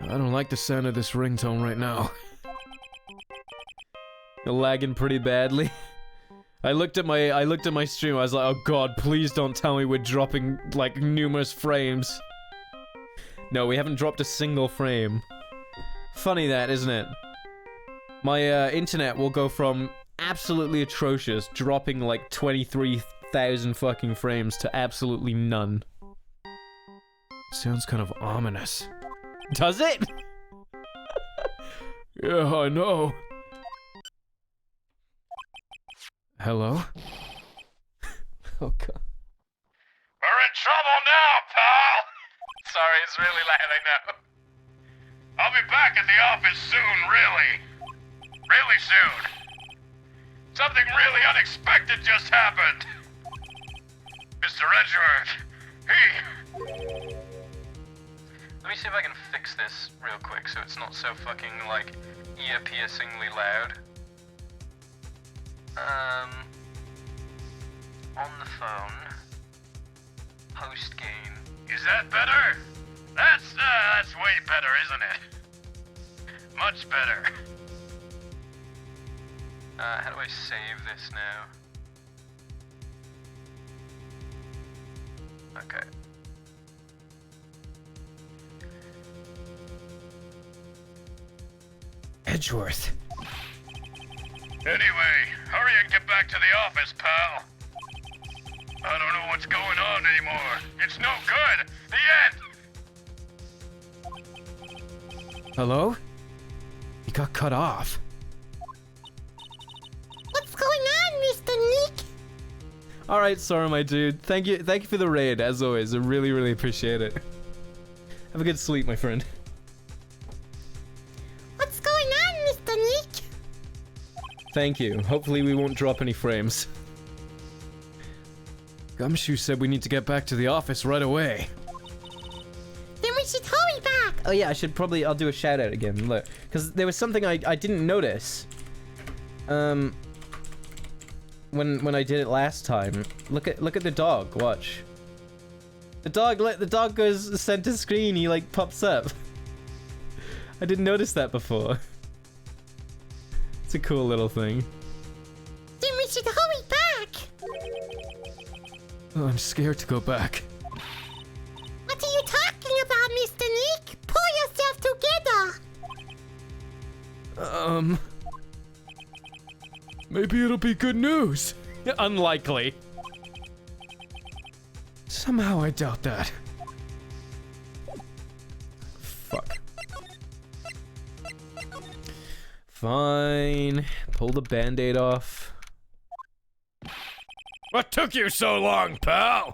I don't like the sound of this ringtone right now. You're lagging pretty badly. I looked at my stream, I was like, oh god, please don't tell me we're dropping, like, numerous frames. No, we haven't dropped a single frame. Funny that, isn't it? My, internet will go from absolutely atrocious, dropping like 23,000 fucking frames, to absolutely none. Sounds kind of ominous. Does it? Yeah, I know. Hello? Oh god. We're in trouble now, pal! Sorry, it's really late, I know. I'll be back at the office soon, really. Really soon. Something really unexpected just happened. Mr. Edgeworth, he... Let me see if I can fix this real quick so it's not so fucking, like, ear-piercingly loud. On the phone. Post-game. Is that better? That's way better, isn't it? Much better. How do I save this now? Okay. Edgeworth. Anyway, hurry and get back to the office, pal. I don't know what's going on anymore. It's no good. The end. Hello? He got cut off. What's going on, Mr. Nick? All right, Sora, my dude. Thank you for the raid, as always. I really, really appreciate it. Have a good sleep, my friend. What's going on, Mr. Nick? Thank you. Hopefully we won't drop any frames. Gumshoe said we need to get back to the office right away. Then we should hurry back. Oh yeah, I'll do a shout out again, look. Because there was something I didn't notice. When I did it last time. Look at the dog, watch. The dog goes center screen, he like pops up. I didn't notice that before. It's a cool little thing. Then we should hurry back. Oh, I'm scared to go back. What are you talking about, Mr. Nick? Pull yourself together. Maybe it'll be good news. Unlikely. Somehow I doubt that. Fuck. Fine. Pull the band-aid off. What took you so long, pal?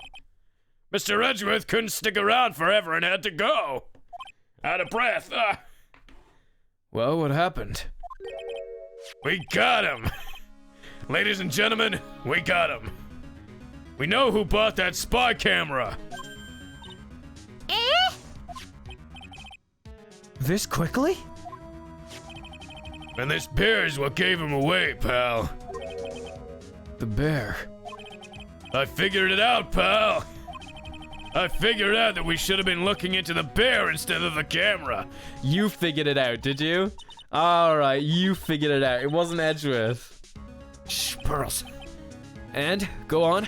Mr. Edgeworth couldn't stick around forever and had to go. Out of breath. Well, what happened? We got him. Ladies and gentlemen, we got him. We know who bought that spy camera. Eh? This quickly? And this bear is what gave him away, pal. The bear. I figured it out, pal. I figured out that we should have been looking into the bear instead of the camera. You figured it out, did you? Alright, you figured it out. It wasn't Edgeworth. Shh, Pearls. And, go on.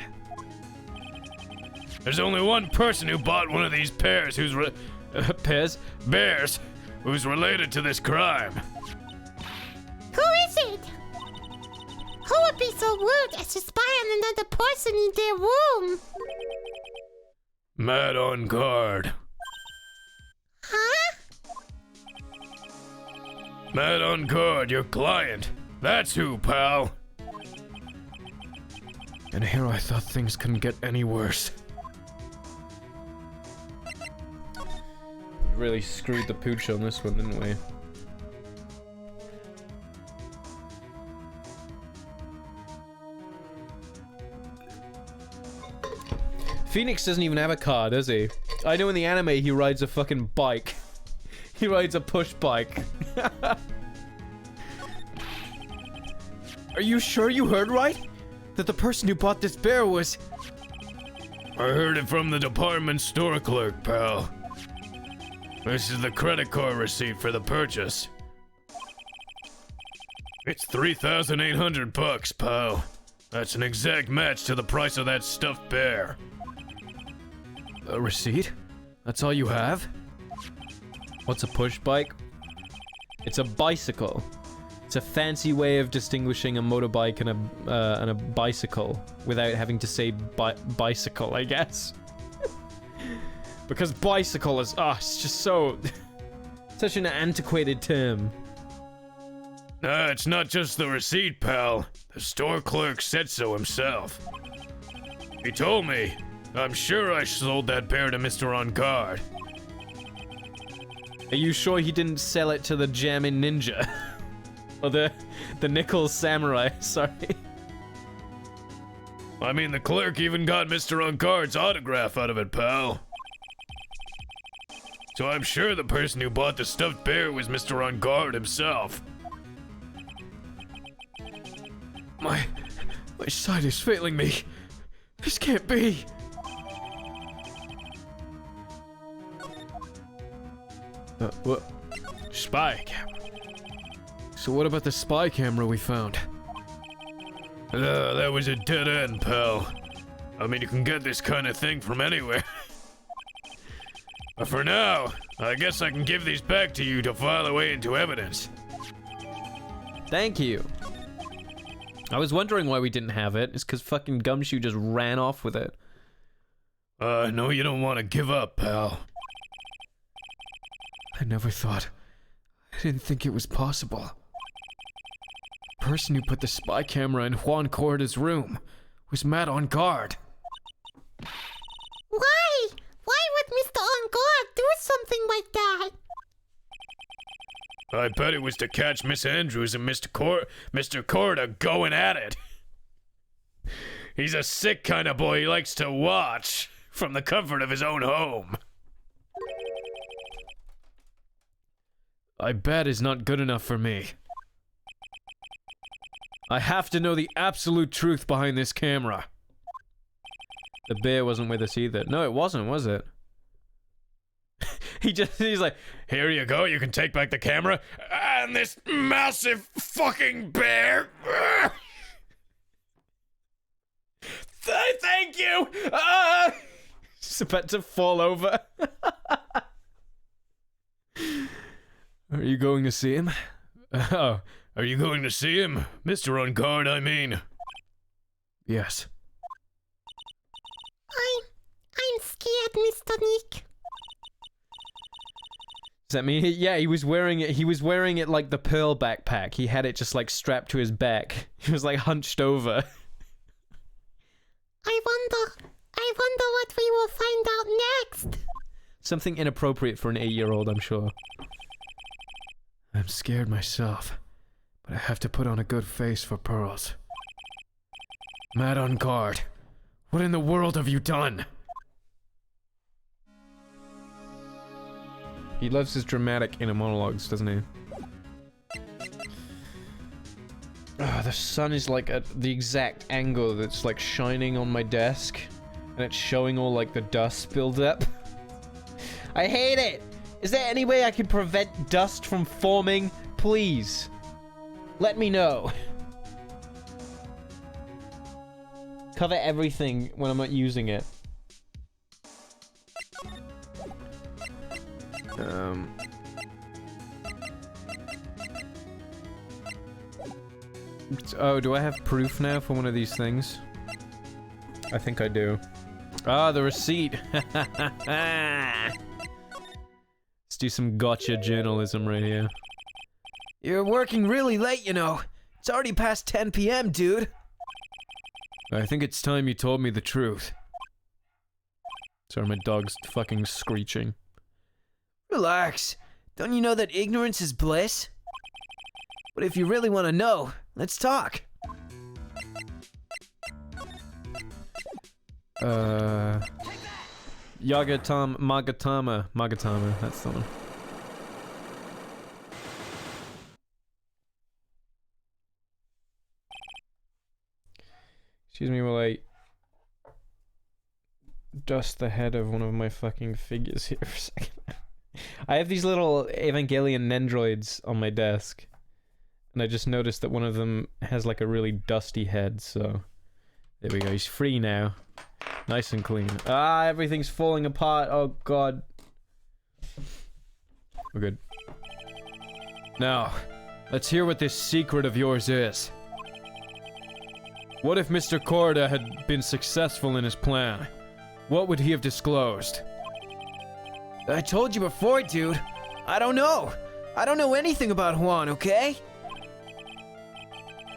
There's only one person who bought one of these bears who's bears who's related to this crime. Who is it? Who would be so rude as to spy on another person in their room? Mad on guard. Huh? Mad on guard, your client. That's who, pal. And here I thought things couldn't get any worse. We really screwed the pooch on this one, didn't we? Phoenix doesn't even have a car, does he? I know in the anime he rides a fucking bike. He rides a push bike. Are you sure you heard right? That the person who bought this bear was... I heard it from the department store clerk, pal. This is the credit card receipt for the purchase. It's $3,800, pal. That's an exact match to the price of that stuffed bear. A receipt? That's all you have? What's a push bike? It's a bicycle. It's a fancy way of distinguishing a motorbike and a bicycle without having to say bicycle, I guess. Because bicycle is, it's just so... such an antiquated term. Nah, it's not just the receipt, pal. The store clerk said so himself. He told me. I'm sure I sold that bear to Mr. On Guard. Are you sure he didn't sell it to the Jammin' Ninja? Or the Nickel Samurai, sorry. I mean, the clerk even got Mr. On Guard's autograph out of it, pal. So I'm sure the person who bought the stuffed bear was Mr. On Guard himself. My sight is failing me. This can't be. What? Spy camera. So what about the spy camera we found? That was a dead end, pal. I mean, you can get this kind of thing from anywhere. But for now, I guess I can give these back to you to file away into evidence. Thank you. I was wondering why we didn't have it. It's because fucking Gumshoe just ran off with it. No, you don't want to give up, pal. I never thought. I didn't think it was possible. The person who put the spy camera in Juan Corda's room was Matt on guard. Why? Why would Mr. On Guard do something like that? I bet it was to catch Miss Andrews and Mr. Corda going at it. He's a sick kind of boy he likes to watch from the comfort of his own home. I bet is not good enough for me. I have to know the absolute truth behind this camera. The bear wasn't with us either. No, it wasn't, was it? He's like, here you go, you can take back the camera, and this massive fucking bear. Thank you! It's about to fall over. Are you going to see him? Oh, are you going to see him? Mr. On Guard, I mean. Yes. I'm scared, Mr. Nick. Does that mean yeah, he was wearing it like the Pearl backpack. He had it just like strapped to his back. He was like hunched over. I wonder what we will find out next. Something inappropriate for an 8-year-old, I'm sure. I'm scared myself, but I have to put on a good face for Pearls. Matt On Guard, what in the world have you done? He loves his dramatic inner monologues, doesn't he? The sun is like at the exact angle that's like shining on my desk, and it's showing all like the dust buildup. I hate it! Is there any way I can prevent dust from forming? Please. Let me know. Cover everything when I'm not using it. Oh, do I have proof now for one of these things? I think I do. Ah, the receipt. Let's do some gotcha journalism right here. You're working really late, you know. It's already past 10 p.m., dude. I think it's time you told me the truth. Sorry, my dog's fucking screeching. Relax. Don't you know that ignorance is bliss? But if you really want to know, let's talk. Magatama, that's the one. Excuse me while I dust the head of one of my fucking figures here for a second. I have these little Evangelion Nendroids on my desk, and I just noticed that one of them has like a really dusty head, so there we go, he's free now. Nice and clean. Ah, everything's falling apart, oh god. We're good. Now, let's hear what this secret of yours is. What if Mr. Corda had been successful in his plan? What would he have disclosed? I told you before, dude. I don't know. I don't know anything about Juan, okay?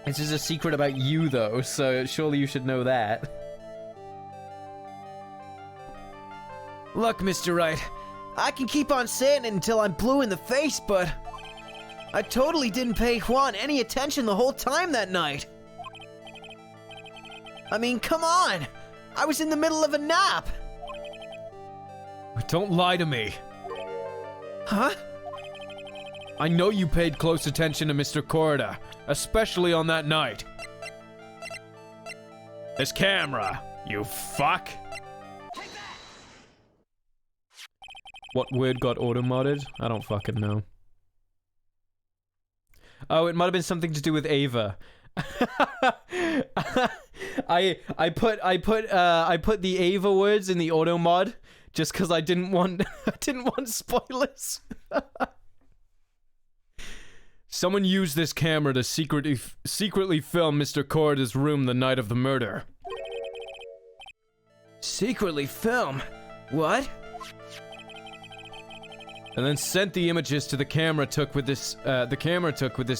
This is a secret about you, though, so surely you should know that. Look, Mr. Wright, I can keep on saying it until I'm blue in the face, but I totally didn't pay Juan any attention the whole time that night. I mean, come on! I was in the middle of a nap! Don't lie to me. Huh? I know you paid close attention to Mr. Corda, especially on that night. This camera, you fuck! What word got auto-modded? I don't fucking know. Oh, it might have been something to do with Ava. I put the Ava words in the auto mod just because I didn't want spoilers. Someone used this camera to secretly film Mr. Corda's room the night of the murder. Secretly film? What? And then sent the images to the camera took with this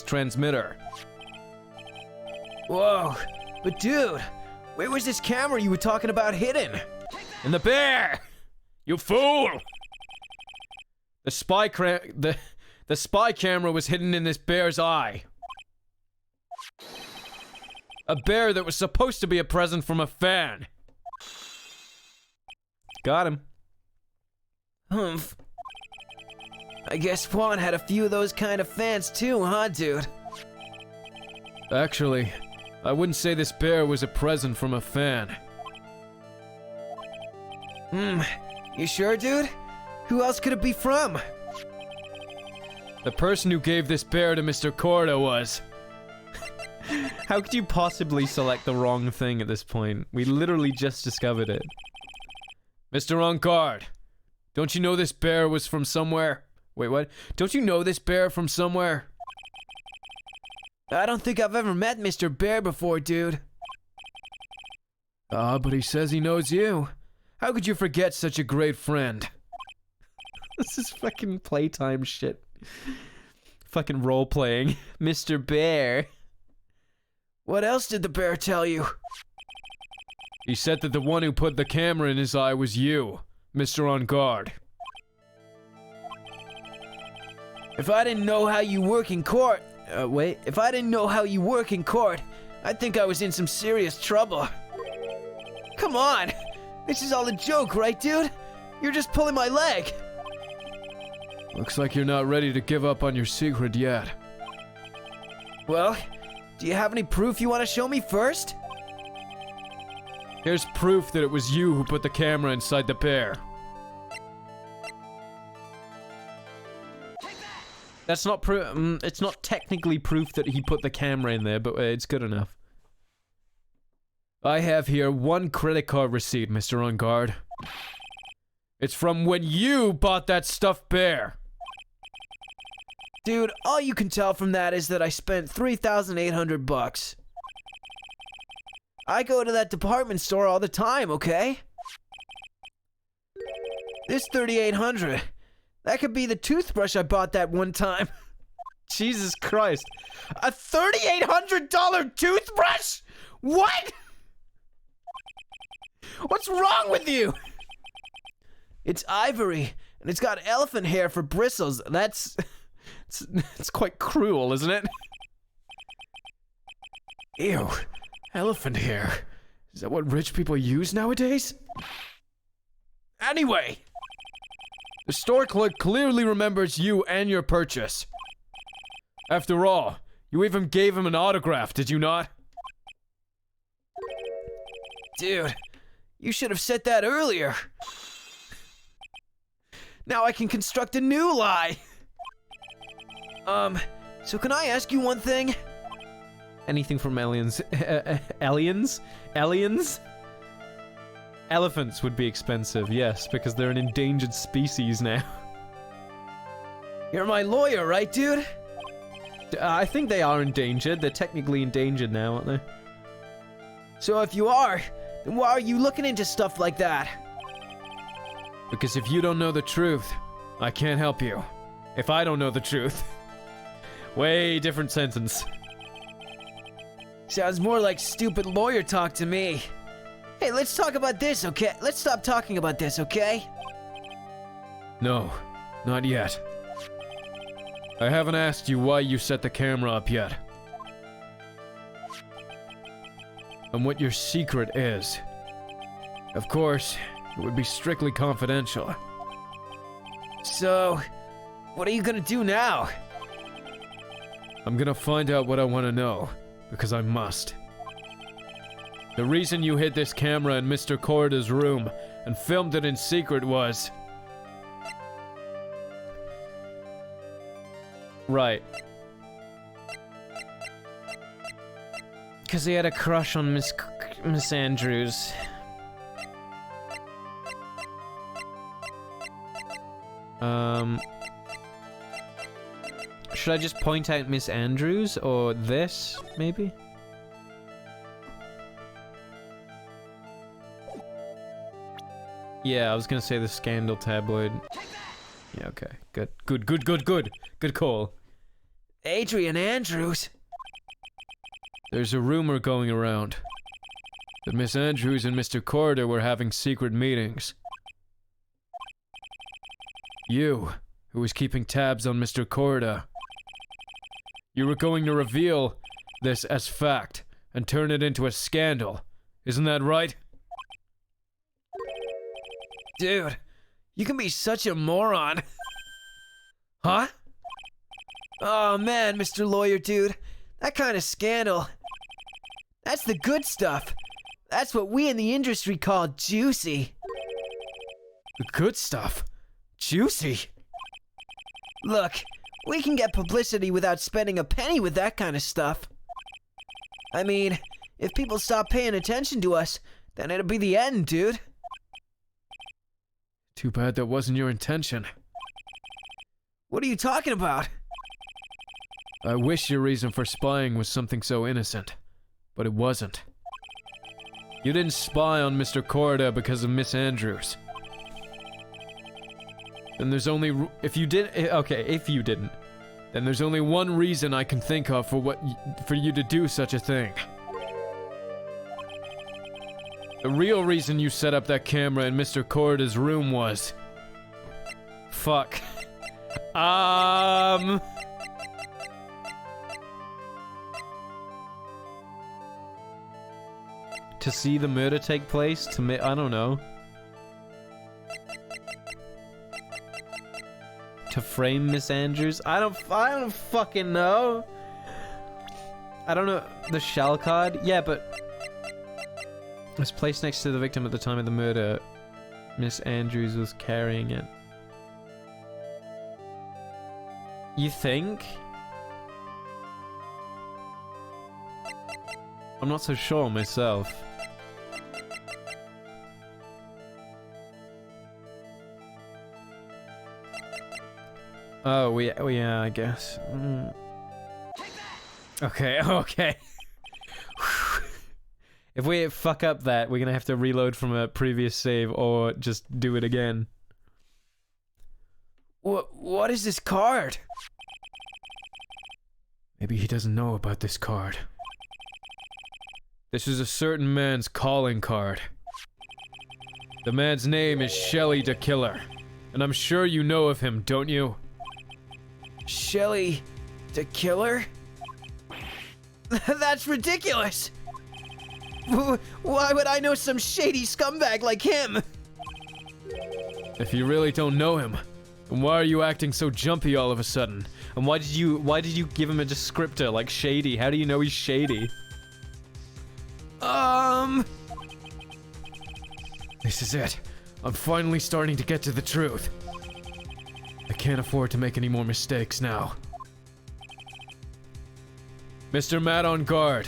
transmitter. Whoa. But dude, where was this camera you were talking about hidden? In the bear! You fool! The spy camera was hidden in this bear's eye. A bear that was supposed to be a present from a fan. Got him. Humph. I guess Juan had a few of those kind of fans too, huh, dude? Actually, I wouldn't say this bear was a present from a fan. You sure, dude? Who else could it be from? The person who gave this bear to Mr. Corda was... How could you possibly select the wrong thing at this point? We literally just discovered it. Mr. On Guard, don't you know this bear was from somewhere? Wait, what? Don't you know this bear from somewhere? I don't think I've ever met Mr. Bear before, dude. But he says he knows you. How could you forget such a great friend? This is fucking playtime shit. Fucking role-playing. Mr. Bear. What else did the bear tell you? He said that the one who put the camera in his eye was you, Mr. On Guard. If I didn't know how you work in court... If I didn't know how you work in court, I'd think I was in some serious trouble. Come on! This is all a joke, right, dude? You're just pulling my leg. Looks like you're not ready to give up on your secret yet. Well, do you have any proof you want to show me first? Here's proof that it was you who put the camera inside the bear. That's not it's not technically proof that he put the camera in there, but it's good enough. I have here one credit card receipt, Mr. On Guard. It's from when you bought that stuffed bear. Dude, all you can tell from that is that I spent $3,800. I go to that department store all the time, okay? This $3,800. That could be the toothbrush I bought that one time. Jesus Christ. A $3,800 toothbrush? What? What's wrong with you? It's ivory, and it's got elephant hair for bristles. That's quite cruel, isn't it? Ew. Elephant hair. Is that what rich people use nowadays? Anyway, the store clerk clearly remembers you and your purchase. After all, you even gave him an autograph, did you not? Dude, you should have said that earlier. Now I can construct a new lie. So can I ask you one thing? Anything from aliens. Aliens? Aliens? Elephants would be expensive, yes, because they're an endangered species now. You're my lawyer, right, dude? I think they are endangered. They're technically endangered now, aren't they? So if you are, then why are you looking into stuff like that? Because if you don't know the truth, I can't help you. If I don't know the truth. Way different sentence. Sounds more like stupid lawyer talk to me. Hey, let's talk about this, okay? Let's stop talking about this, okay? No, not yet. I haven't asked you why you set the camera up yet. And what your secret is. Of course, it would be strictly confidential. So, what are you gonna do now? I'm gonna find out what I want to know, because I must. The reason you hid this camera in Mr. Corda's room and filmed it in secret was... Right. Because he had a crush on Miss Andrews. should I just point out Miss Andrews or this, maybe? Yeah, I was gonna say the Scandal tabloid. Yeah, okay. Good. Good call. Adrian Andrews? There's a rumor going around that Miss Andrews and Mr. Corder were having secret meetings. You, who was keeping tabs on Mr. Corda, you were going to reveal this as fact and turn it into a scandal. Isn't that right? Dude, you can be such a moron. Huh? Oh man, Mr. Lawyer Dude. That kind of scandal. That's the good stuff. That's what we in the industry call juicy. The good stuff? Juicy? Look, we can get publicity without spending a penny with that kind of stuff. I mean, if people stop paying attention to us, then it'll be the end, dude. Too bad that wasn't your intention. What are you talking about? I wish your reason for spying was something so innocent, but it wasn't. You didn't spy on Mr. Corda because of Miss Andrews. Then there's only if you didn't, then there's only one reason I can think of for you to do such a thing. The real reason you set up that camera in Mr. Corda's room was... Fuck. To see the murder take place? I don't know. To frame Miss Andrews? I don't fucking know. I don't know. The shell card? Yeah, but... It was placed next to the victim at the time of the murder. Miss Andrews was carrying it. You think? I'm not so sure myself. Oh, yeah, I guess. Okay. If we fuck up that, we're gonna have to reload from a previous save or just do it again. What is this card? Maybe he doesn't know about this card. This is a certain man's calling card. The man's name is Shelly the Killer, and I'm sure you know of him, don't you? Shelly the Killer? That's ridiculous! Why would I know some shady scumbag like him? If you really don't know him, then why are you acting so jumpy all of a sudden? And why did you give him a descriptor like shady? How do you know he's shady? This is it. I'm finally starting to get to the truth. I can't afford to make any more mistakes now. Mr. Matt on guard.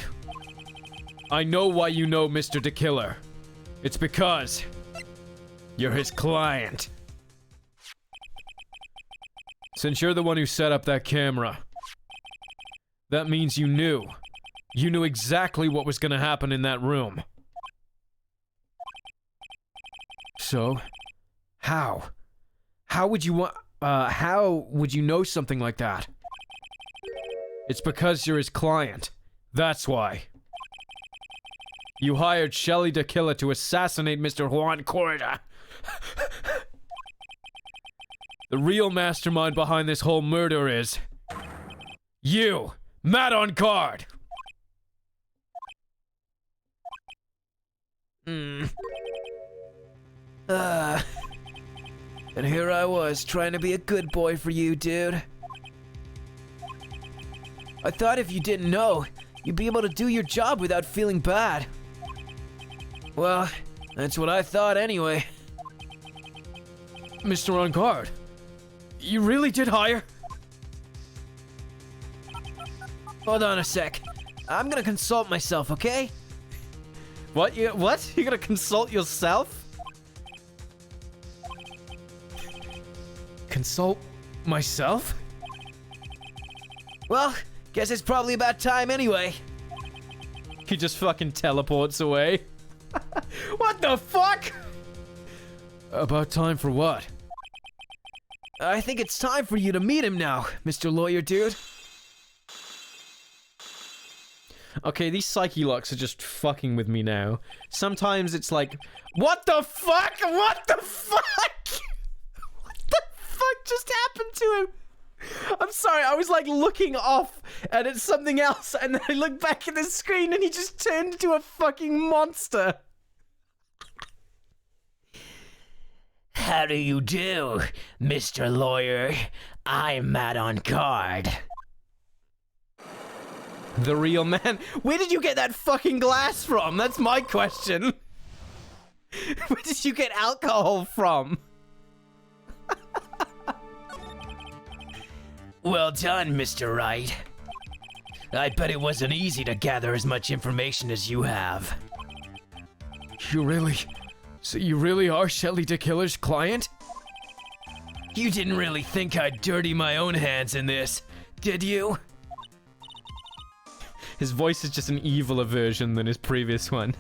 I know why you know Mr. the Killer. It's because you're his client. Since you're the one who set up that camera, that means you knew. You knew exactly what was gonna happen in that room. So, how? How would you know something like that? It's because you're his client. That's why. You hired Shelly the Killer to assassinate Mr. Juan Corda. The real mastermind behind this whole murder is... you! Matt on guard! And here I was, trying to be a good boy for you, dude. I thought if you didn't know, you'd be able to do your job without feeling bad. Well, that's what I thought anyway. Mr. On guard, you really did hire? Hold on a sec. I'm gonna consult myself, okay? What? You're gonna consult yourself? Consult myself? Well, guess it's probably about time anyway. He just fucking teleports away. What the fuck? About time for what? I think it's time for you to meet him now, Mr. Lawyer Dude. Okay, these psyche locks are just fucking with me now. Sometimes it's like, what the fuck? What the fuck? What the fuck just happened to him? I'm sorry, I was like looking off and it's something else, and then I looked back at the screen and he just turned into a fucking monster. How do you do, Mr. Lawyer? I'm Matt on card. The real man. Where did you get that fucking glass from? That's my question. Where did you get alcohol from? Well done, Mr. Wright. I bet it wasn't easy to gather as much information as you have. So you really are Shelly the Killer's client? You didn't really think I'd dirty my own hands in this, did you? His voice is just an eviler version than his previous one.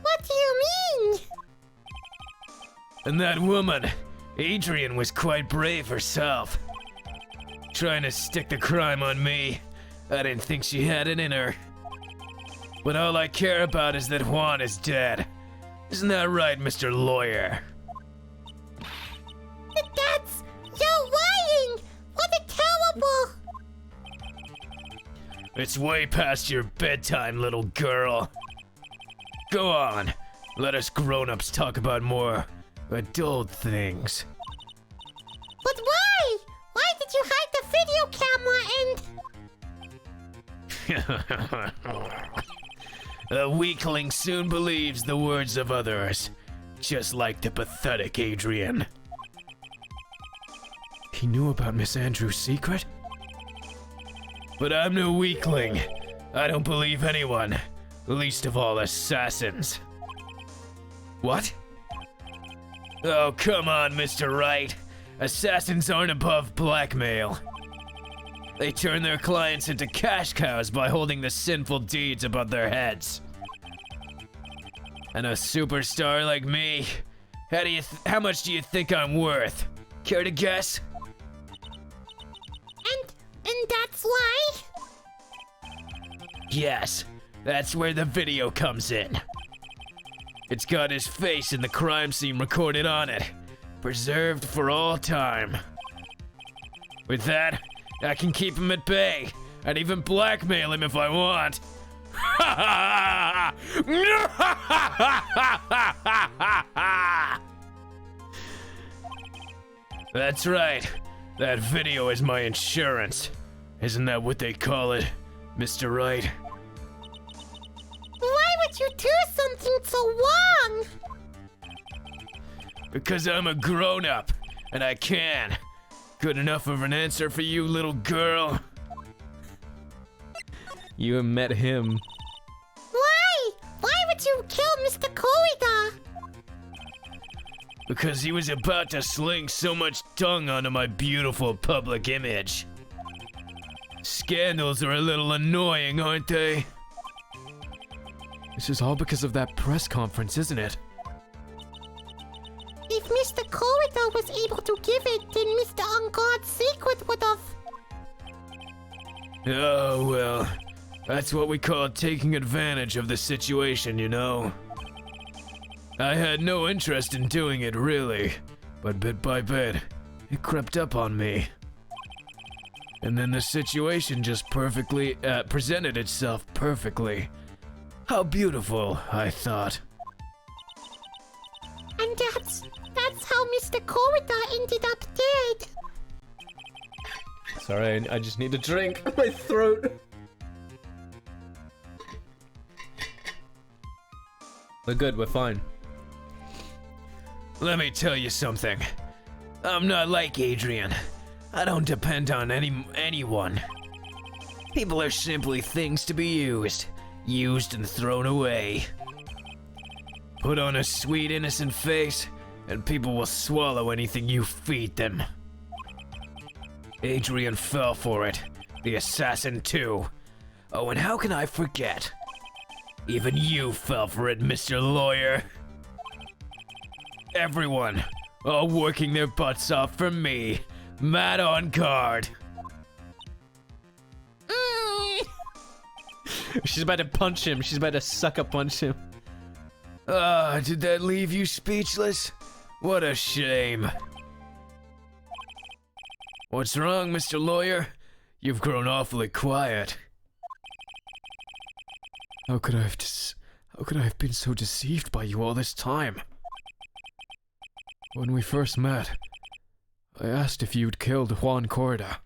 What do you mean? And that woman, Adrian, was quite brave herself. Trying to stick the crime on me. I didn't think she had it in her. But all I care about is that Juan is dead. Isn't that right, Mr. Lawyer? That's... You're lying! What a terrible... It's way past your bedtime, little girl. Go on. Let us grown-ups talk about more adult things. But why? Why did you hide the video camera and... A weakling soon believes the words of others, just like the pathetic Adrian. He knew about Miss Andrews' secret? But I'm no weakling. I don't believe anyone, least of all assassins. What? Oh, come on, Mr. Wright. Assassins aren't above blackmail. They turn their clients into cash cows by holding the sinful deeds above their heads. And a superstar like me, how much do you think I'm worth? Care to guess? And that's why? Yes, that's where the video comes in. It's got his face and the crime scene recorded on it, preserved for all time. With that, I can keep him at bay, and even blackmail him if I want. That's right. That video is my insurance. Isn't that what they call it, Mr. Wright? Why would you do something so wrong? Because I'm a grown-up, and I can. Good enough of an answer for you, little girl? You have met him. Why? Why would you kill Mr. Corridor? Because he was about to sling so much dung onto my beautiful public image. Scandals are a little annoying, aren't they? This is all because of that press conference, isn't it? If Mr. Corridor was able to give it, then Mr. Unguard's secret would have... Oh, well. That's what we call taking advantage of the situation, you know? I had no interest in doing it, really. But bit by bit, it crept up on me. And then the situation just presented itself perfectly. How beautiful, I thought. And that's how Mr. Corridor ended up dead. Sorry, I just need a drink. My throat. We're good, we're fine. Let me tell you something. I'm not like Adrian. I don't depend on anyone. People are simply things to be used and thrown away. Put on a sweet, innocent face, and people will swallow anything you feed them. Adrian fell for it, The assassin, too. Oh, and how can I forget? Even you fell for it, Mr. Lawyer. Everyone, all working their butts off for me. Matt on guard. She's about to punch him. She's about to sucker punch him. Ah, did that leave you speechless? What a shame. What's wrong, Mr. Lawyer? You've grown awfully quiet. How could I have been so deceived by you all this time? When we first met, I asked if you'd killed Juan Corda.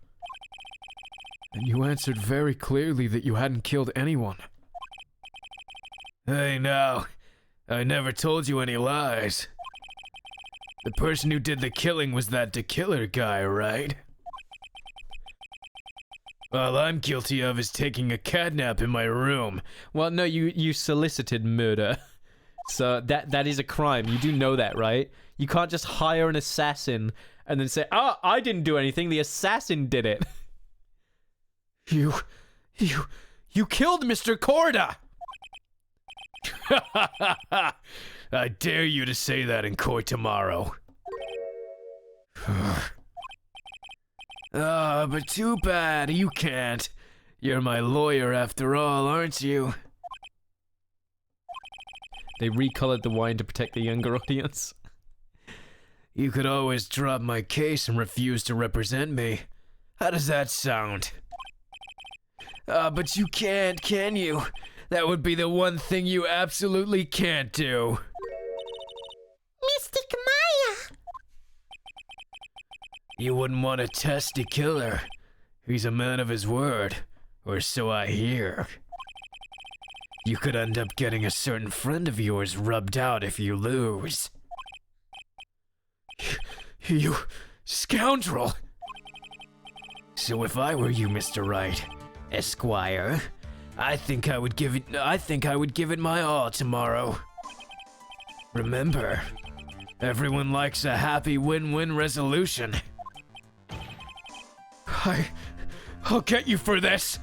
And you answered very clearly that you hadn't killed anyone. Hey, now. I never told you any lies. The person who did the killing was that killer guy, right? All I'm guilty of is taking a catnap in my room. Well, no, you solicited murder. So that is a crime. You do know that, right? You can't just hire an assassin and then say, "Oh, I didn't do anything. The assassin did it." You killed Mr. Corda! I dare you to say that in court tomorrow. But too bad, you can't. You're my lawyer after all, aren't you? They recolored the wine to protect the younger audience. You could always drop my case and refuse to represent me. How does that sound? But you can't, can you? That would be the one thing you absolutely can't do. Mystic Maya! You wouldn't want to test the killer. He's a man of his word, or so I hear. You could end up getting a certain friend of yours rubbed out if you lose. You scoundrel! So if I were you, Mr. Wright, Esquire, I think I would give it my all tomorrow. Remember, everyone likes a happy win-win resolution. I'll get you for this.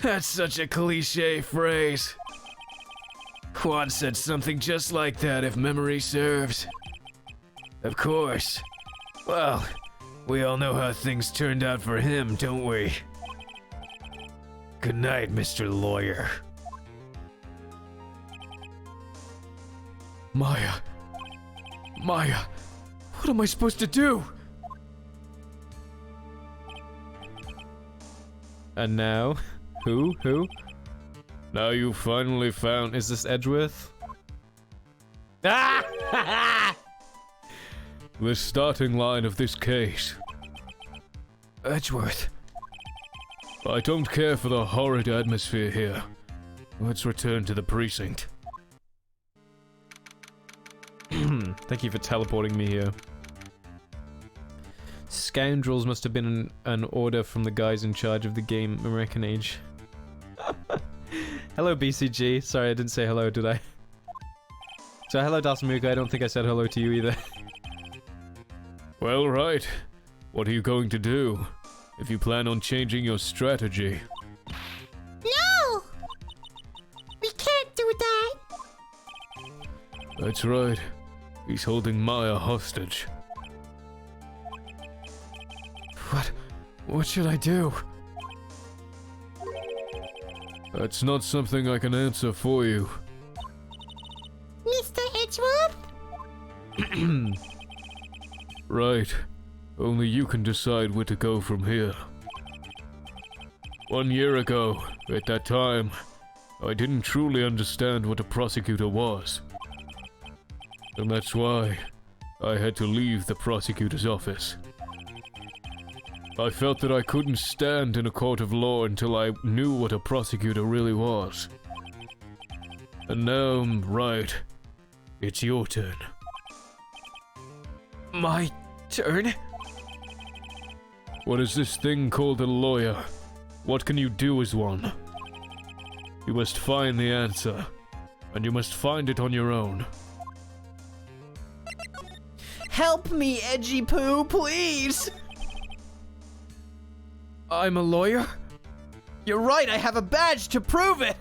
That's such a cliche phrase. Juan said something just like that, if memory serves. Of course. Well, we all know how things turned out for him, don't we? Good night, Mr. Lawyer. Maya, what am I supposed to do? And now, who? Now you finally found. Is this Edgeworth? Ah! The starting line of this case. Edgeworth. I don't care for the horrid atmosphere here. Let's return to the precinct. Thank you for teleporting me here. Scoundrels must have been an order from the guys in charge of the game American Age. Hello, BCG. Sorry, I didn't say hello, did I? So, hello, Dasamuka. I don't think I said hello to you either. Well, right. What are you going to do? If you plan on changing your strategy. No! We can't do that! That's right. He's holding Maya hostage. What should I do? That's not something I can answer for you. Mr. Edgeworth? Right. Only you can decide where to go from here. 1 year ago, at that time, I didn't truly understand what a prosecutor was. And that's why I had to leave the prosecutor's office. I felt that I couldn't stand in a court of law until I knew what a prosecutor really was. And now, right, it's your turn. My turn? What is this thing called a lawyer? What can you do as one? You must find the answer, and you must find it on your own. Help me, Edgy Poo, please! I'm a lawyer? You're right, I have a badge to prove it!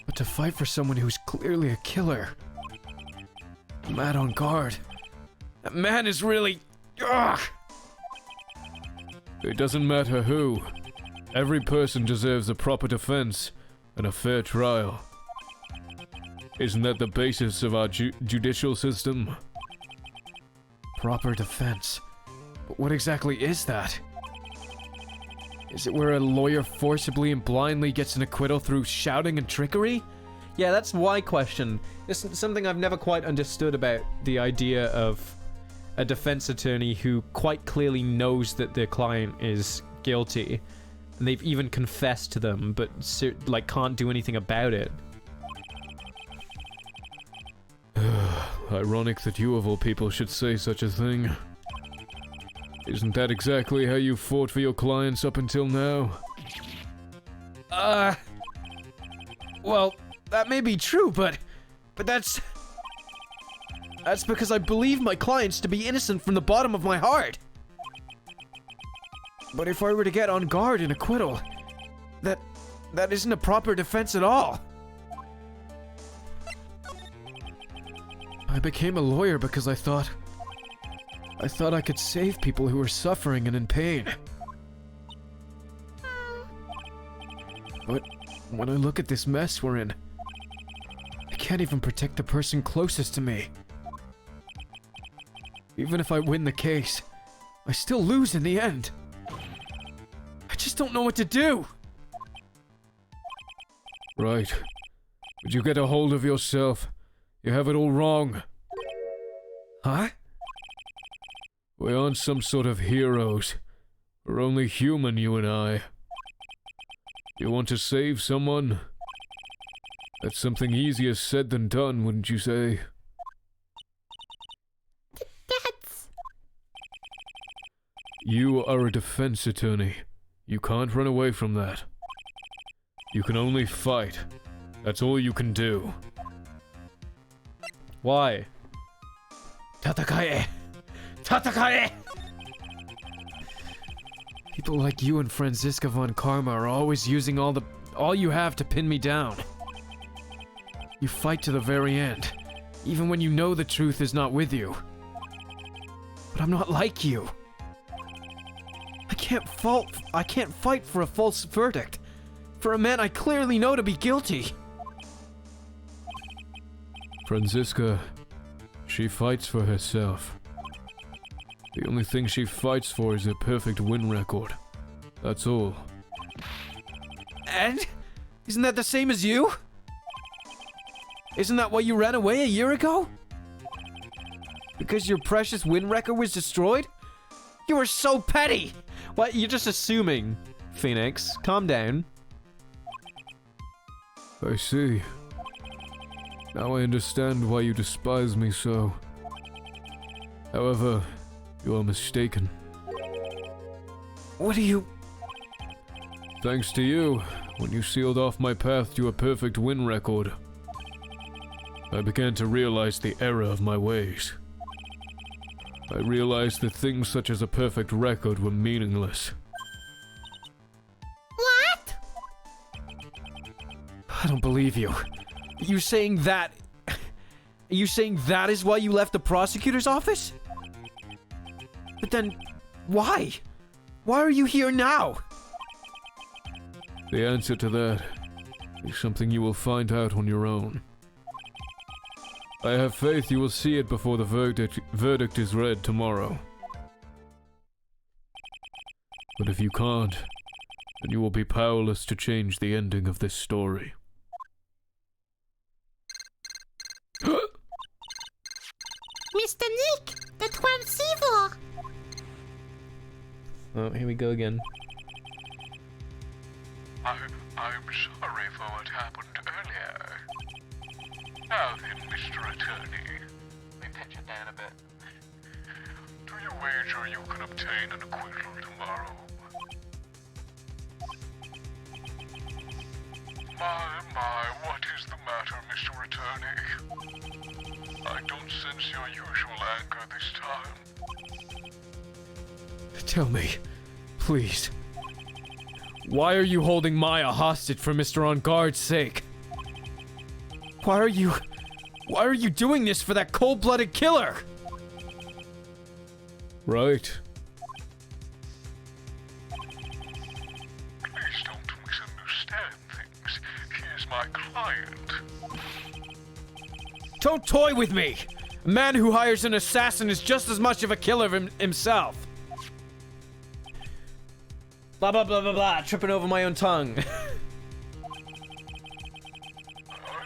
But to fight for someone who's clearly a killer. Matt on guard. That man is really... Ugh! It doesn't matter who. Every person deserves a proper defense and a fair trial. Isn't that the basis of our judicial system? Proper defense. But what exactly is that? Is it where a lawyer forcibly and blindly gets an acquittal through shouting and trickery? Yeah, that's my question. It's something I've never quite understood about the idea of a defense attorney who quite clearly knows that their client is guilty, and they've even confessed to them, but like can't do anything about it. Ironic that you of all people should say such a thing. Isn't that exactly how you fought for your clients up until now? Well, that may be true, but that's because I believe my clients to be innocent from the bottom of my heart. But if I were to get on guard and acquittal, that isn't a proper defense at all. I became a lawyer because I thought I could save people who were suffering and in pain. But when I look at this mess we're in, I can't even protect the person closest to me. Even if I win the case, I still lose in the end. I just don't know what to do. Right. Would you get a hold of yourself? You have it all wrong. Huh? We aren't some sort of heroes. We're only human, you and I. You want to save someone? That's something easier said than done, wouldn't you say? That's... You are a defense attorney. You can't run away from that. You can only fight. That's all you can do. Why? Tatakae! Tatakae! People like you and Franziska von Karma are always using all you have to pin me down. You fight to the very end, even when you know the truth is not with you. But I'm not like you. I can't fight for a false verdict, for a man I clearly know to be guilty. Franziska, she fights for herself. The only thing she fights for is a perfect win record. That's all. And? Isn't that the same as you? Isn't that why you ran away a year ago? Because your precious win record was destroyed? You were so petty! What? You're just assuming, Phoenix. Calm down. I see. Now I understand why you despise me so. However, you are mistaken. What do you... Thanks to you, when you sealed off my path to a perfect win record, I began to realize the error of my ways. I realized that things such as a perfect record were meaningless. What? I don't believe you. You saying that... Are you saying that is why you left the prosecutor's office? But then, why? Why are you here now? The answer to that is something you will find out on your own. I have faith you will see it before the verdict is read tomorrow. But if you can't, then you will be powerless to change the ending of this story. Mr. Nick, the transceiver. Oh, here we go again. I'm sorry for what happened earlier. Now then, Mr. Attorney. Let me pitch it down a bit. Do you wager you can obtain an acquittal tomorrow? My, what is the matter, Mr. Attorney? I don't sense your usual anger this time. Tell me. Please. Why are you holding Maya hostage for Mr. On Guard's sake? Why are you doing this for that cold-blooded killer? Right. Please don't misunderstand things. He is my client. Don't toy with me! A man who hires an assassin is just as much of a killer himself. Blah blah blah blah blah, tripping over my own tongue. I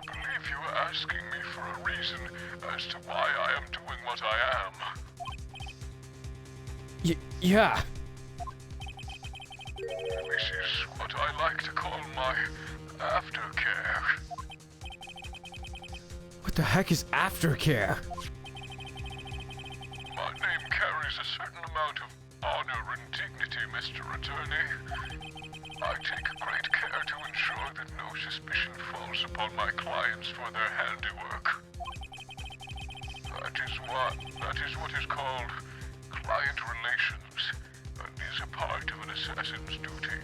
believe you are asking me for a reason as to why I am doing what I am. Yeah. This is what I like to call my aftercare. What the heck is aftercare? My name carries a certain amount of honor and dignity, Mr. Attorney. I take great care to ensure that no suspicion falls upon my clients for their handiwork. That is what is called client relations, and is a part of an assassin's duty.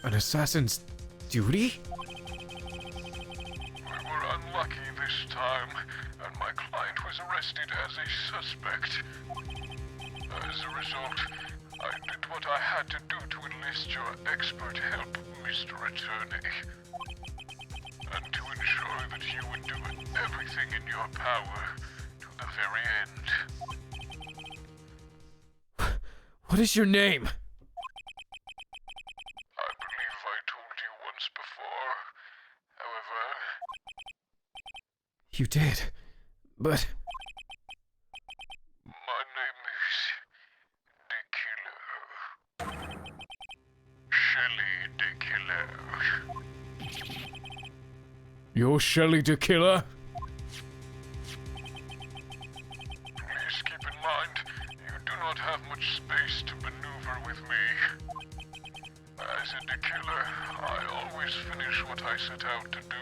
An assassin's duty? We were unlucky this time, and my client was arrested as a suspect. As a result, I did what I had to do to enlist your expert help, Mr. Attorney. And to ensure that you would do everything in your power to the very end. What is your name? I believe I told you once before. However, You did. But my name is The Killer. Shelley the Killer. you're Shelley the Killer? Please keep in mind, you do not have much space to maneuver with me. As a killer, I always finish what I set out to do.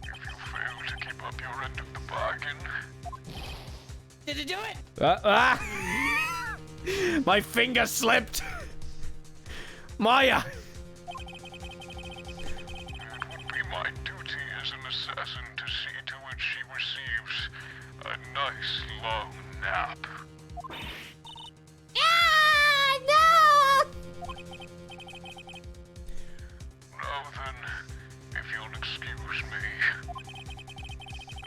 If you fail to keep up your end of the bargain, Did you do it? My finger slipped! Maya! it would be my duty as an assassin to see to it she receives a nice long nap. Ah, no! Now then, if you'll excuse me,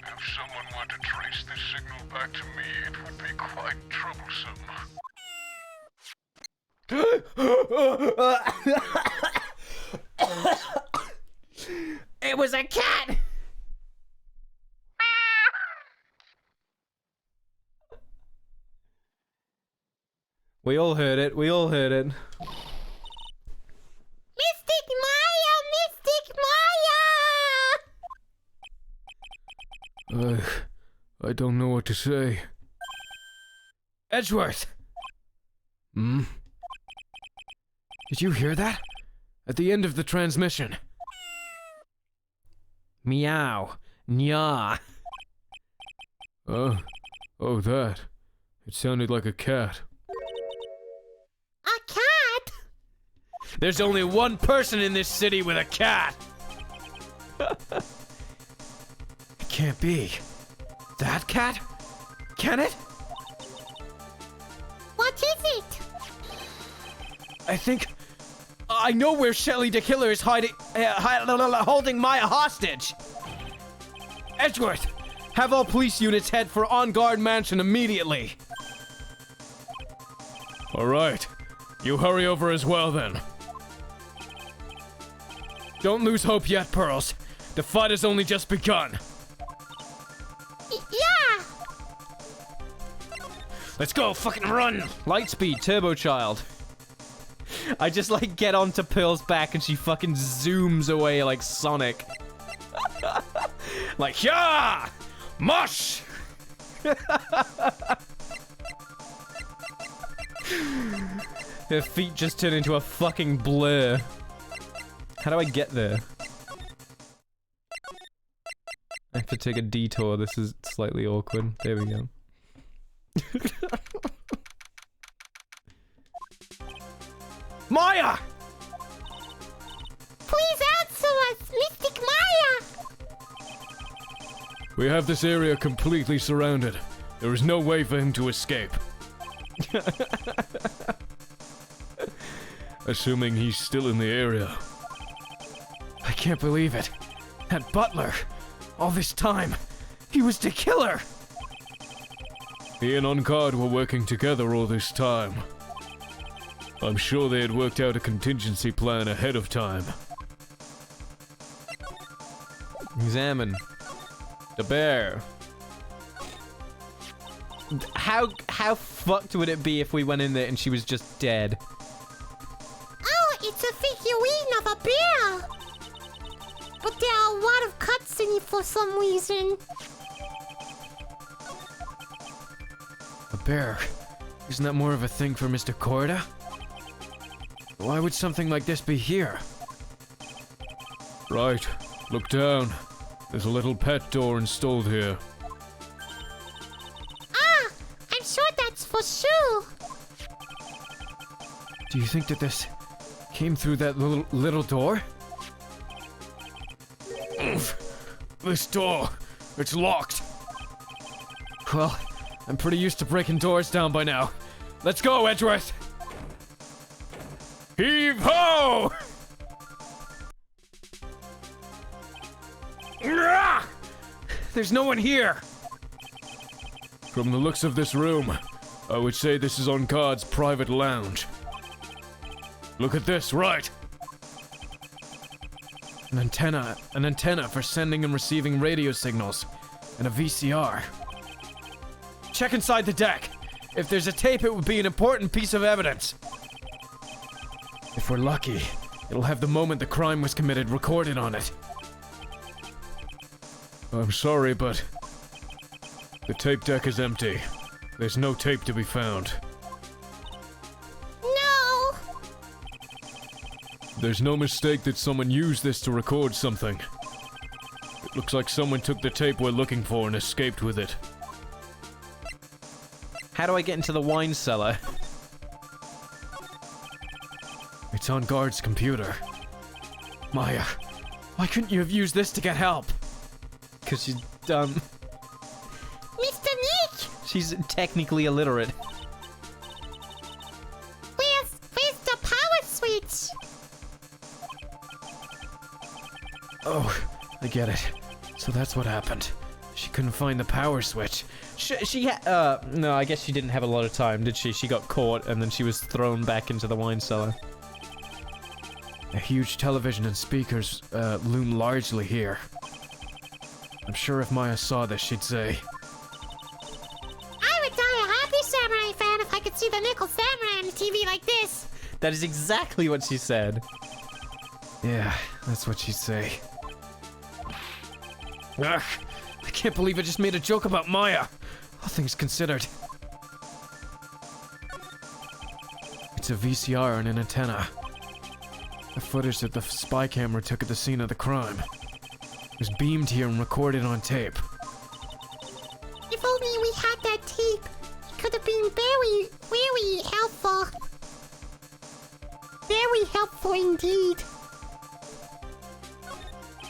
if someone were to trace this signal back to me, it would be quite troublesome. It was a cat! We all heard it. We all heard it. Mystic Maya! Mystic Maya! I don't know what to say. Edgeworth! Hmm? Did you hear that? At the end of the transmission. Meow. Nya. Oh, that. It sounded like a cat. A cat? There's only one person in this city with a cat! It can't be. That cat? Can it? What is it? I think I know where Shelley the Killer is holding Maya hostage. Edgeworth, have all police units head for On Guard Mansion immediately. All right, you hurry over as well then. Don't lose hope yet, Pearls. The fight has only just begun. Yeah! Let's go, fucking run! Lightspeed, Turbo Child. I just like get onto Pearl's back and she fucking zooms away like Sonic. Like, yeah! Mush! Her feet just turn into a fucking blur. How do I get there? I have to take a detour. This is slightly awkward. There we go. Maya! Please answer us, Mystic Maya! We have this area completely surrounded. There is no way for him to escape. Assuming he's still in the area. I can't believe it. That butler. All this time. He was the killer. He and On Guard were working together all this time. I'm sure they had worked out a contingency plan ahead of time. Examine. The bear. How fucked would it be if we went in there and she was just dead? Oh, it's a figurine of a bear! But there are a lot of cuts in it for some reason. A bear. Isn't that more of a thing for Mr. Corda? Why would something like this be here? Right. Look down. There's a little pet door installed here. Ah! I'm sure that's for sure! Do you think that this came through that little door? This door, it's locked. Well, I'm pretty used to breaking doors down by now. Let's go, Edgeworth! Heave ho! There's no one here! From the looks of this room, I would say this is On Guard's private lounge. Look at this, right? An antenna for sending and receiving radio signals, and a VCR. Check inside the deck. If there's a tape, it would be an important piece of evidence. If we're lucky, it'll have the moment the crime was committed recorded on it. I'm sorry, but the tape deck is empty. There's no tape to be found. No! There's no mistake that someone used this to record something. It looks like someone took the tape we're looking for and escaped with it. How do I get into the wine cellar? It's On Guard's computer. Maya, why couldn't you have used this to get help? Because she's dumb. Mr. Nick! She's technically illiterate. Where's the power switch? Oh, I get it. So that's what happened. She couldn't find the power switch. No, I guess she didn't have a lot of time, did she? She got caught and then she was thrown back into the wine cellar. A huge television and speakers loom largely here. I'm sure if Maya saw this, she'd say, I would die a happy samurai fan if I could see the nickel samurai on the TV like this. That is exactly what she said. yeah, that's what she'd say. Ugh, I can't believe I just made a joke about Maya. All things considered. It's a VCR and an antenna. The footage that the spy camera took at the scene of the crime was beamed here and recorded on tape. If only we had that tape, it could have been very, very helpful. Very helpful indeed.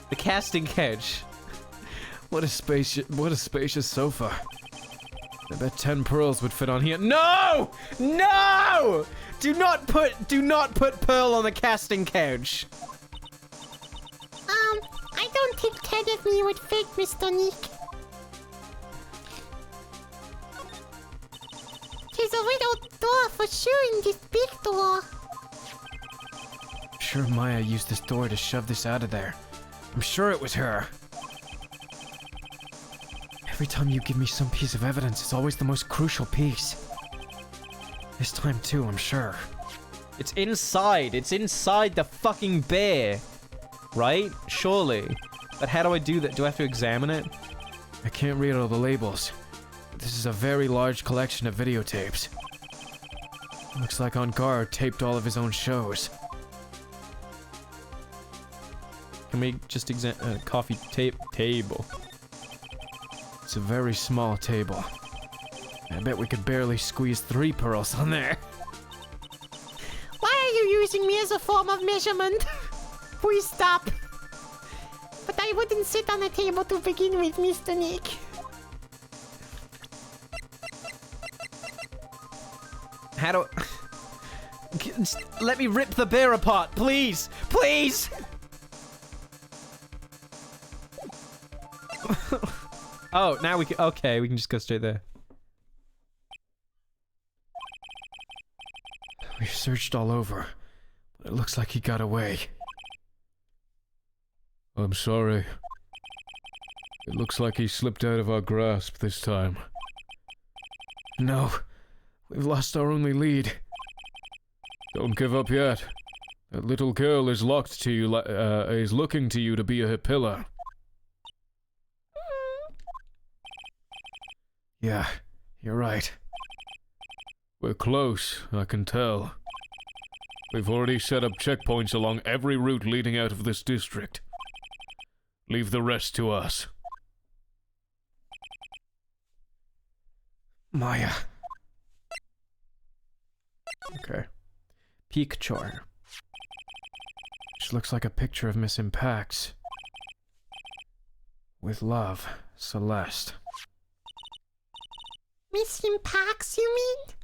The casting couch. What a spacious sofa. I bet 10 pearls would fit on here. No! No! Do not put Pearl on the casting couch. I don't think 10 of me would fit, Mr. Nick. There's a little door for sure in this big door. I'm sure Maya used this door to shove this out of there. I'm sure it was her. Every time you give me some piece of evidence, it's always the most crucial piece. This time too, I'm sure. It's inside. It's inside the fucking bear. Right? Surely. But how do I do that? Do I have to examine it? I can't read all the labels. But this is a very large collection of videotapes. Looks like On Guard taped all of his own shows. Can we just examine coffee table? It's a very small table. I bet we could barely squeeze 3 pearls on there. Why are you using me as a form of measurement. Please stop. But I wouldn't sit on a table to begin with, Mr. Nick. How do... Just let me rip the bear apart, please! Please! Oh, now we can... Okay, we can just go straight there. We've searched all over, but it looks like he got away. I'm sorry. It looks like he slipped out of our grasp this time. No, we've lost our only lead. Don't give up yet. That little girl is locked to you, is looking to you to be a pillar. Yeah, you're right. We're close, I can tell. We've already set up checkpoints along every route leading out of this district. Leave the rest to us. Maya. Okay. Peak chart. Which looks like a picture of Miss Impax. With love, Celeste. Miss Impax, you mean?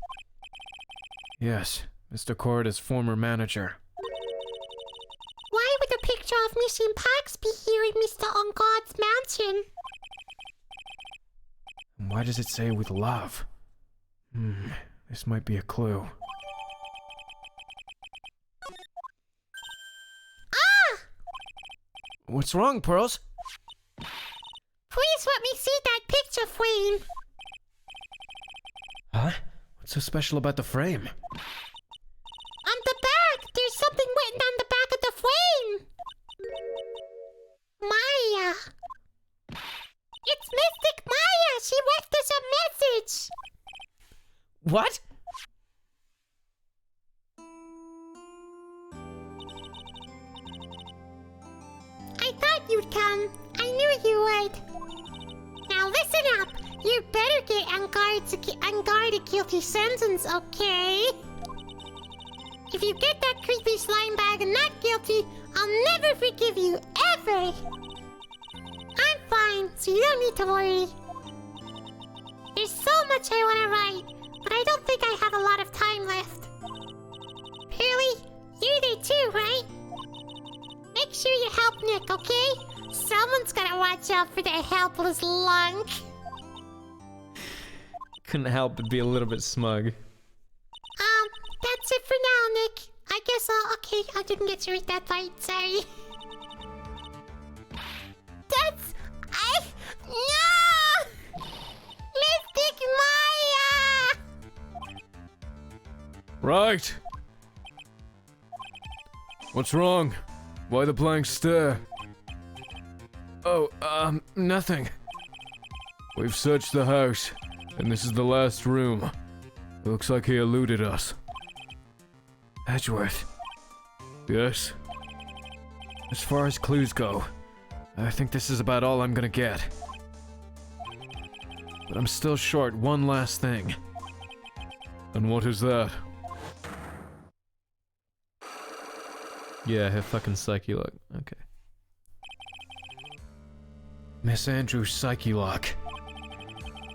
Yes, Mr. Corda's former manager. Why would a picture of Miss Impax be here in Mr. Ungod's mansion? And why does it say with love? This might be a clue. Ah! What's wrong, Pearls? Please let me see that picture frame. Huh? What's so special about the frame? On the back, there's something written on the back of the frame. Maya. It's Mystic Maya. She left us a message. What? I thought you'd come. I knew you would. Now listen up. You better get on guard a guilty sentence, okay? If you get that creepy slime bag and not guilty, I'll never forgive you, ever! I'm fine, so you don't need to worry. There's so much I want to write, but I don't think I have a lot of time left. Pearly, you're there too, right? Make sure you help Nick, okay? Someone's gotta watch out for that helpless lunk. Couldn't help but be a little bit smug. That's it for now, Nick. I guess okay, I didn't get to read that part, sorry. No! Mystic Maya! Right! What's wrong? Why the blank stare? Oh, nothing. We've searched the house, and this is the last room. Looks like he eluded us. Edgeworth. Yes? As far as clues go, I think this is about all I'm gonna get. But I'm still short one last thing. And what is that? Yeah, her fucking psyche look. Okay. Miss Andrews' psyche lock.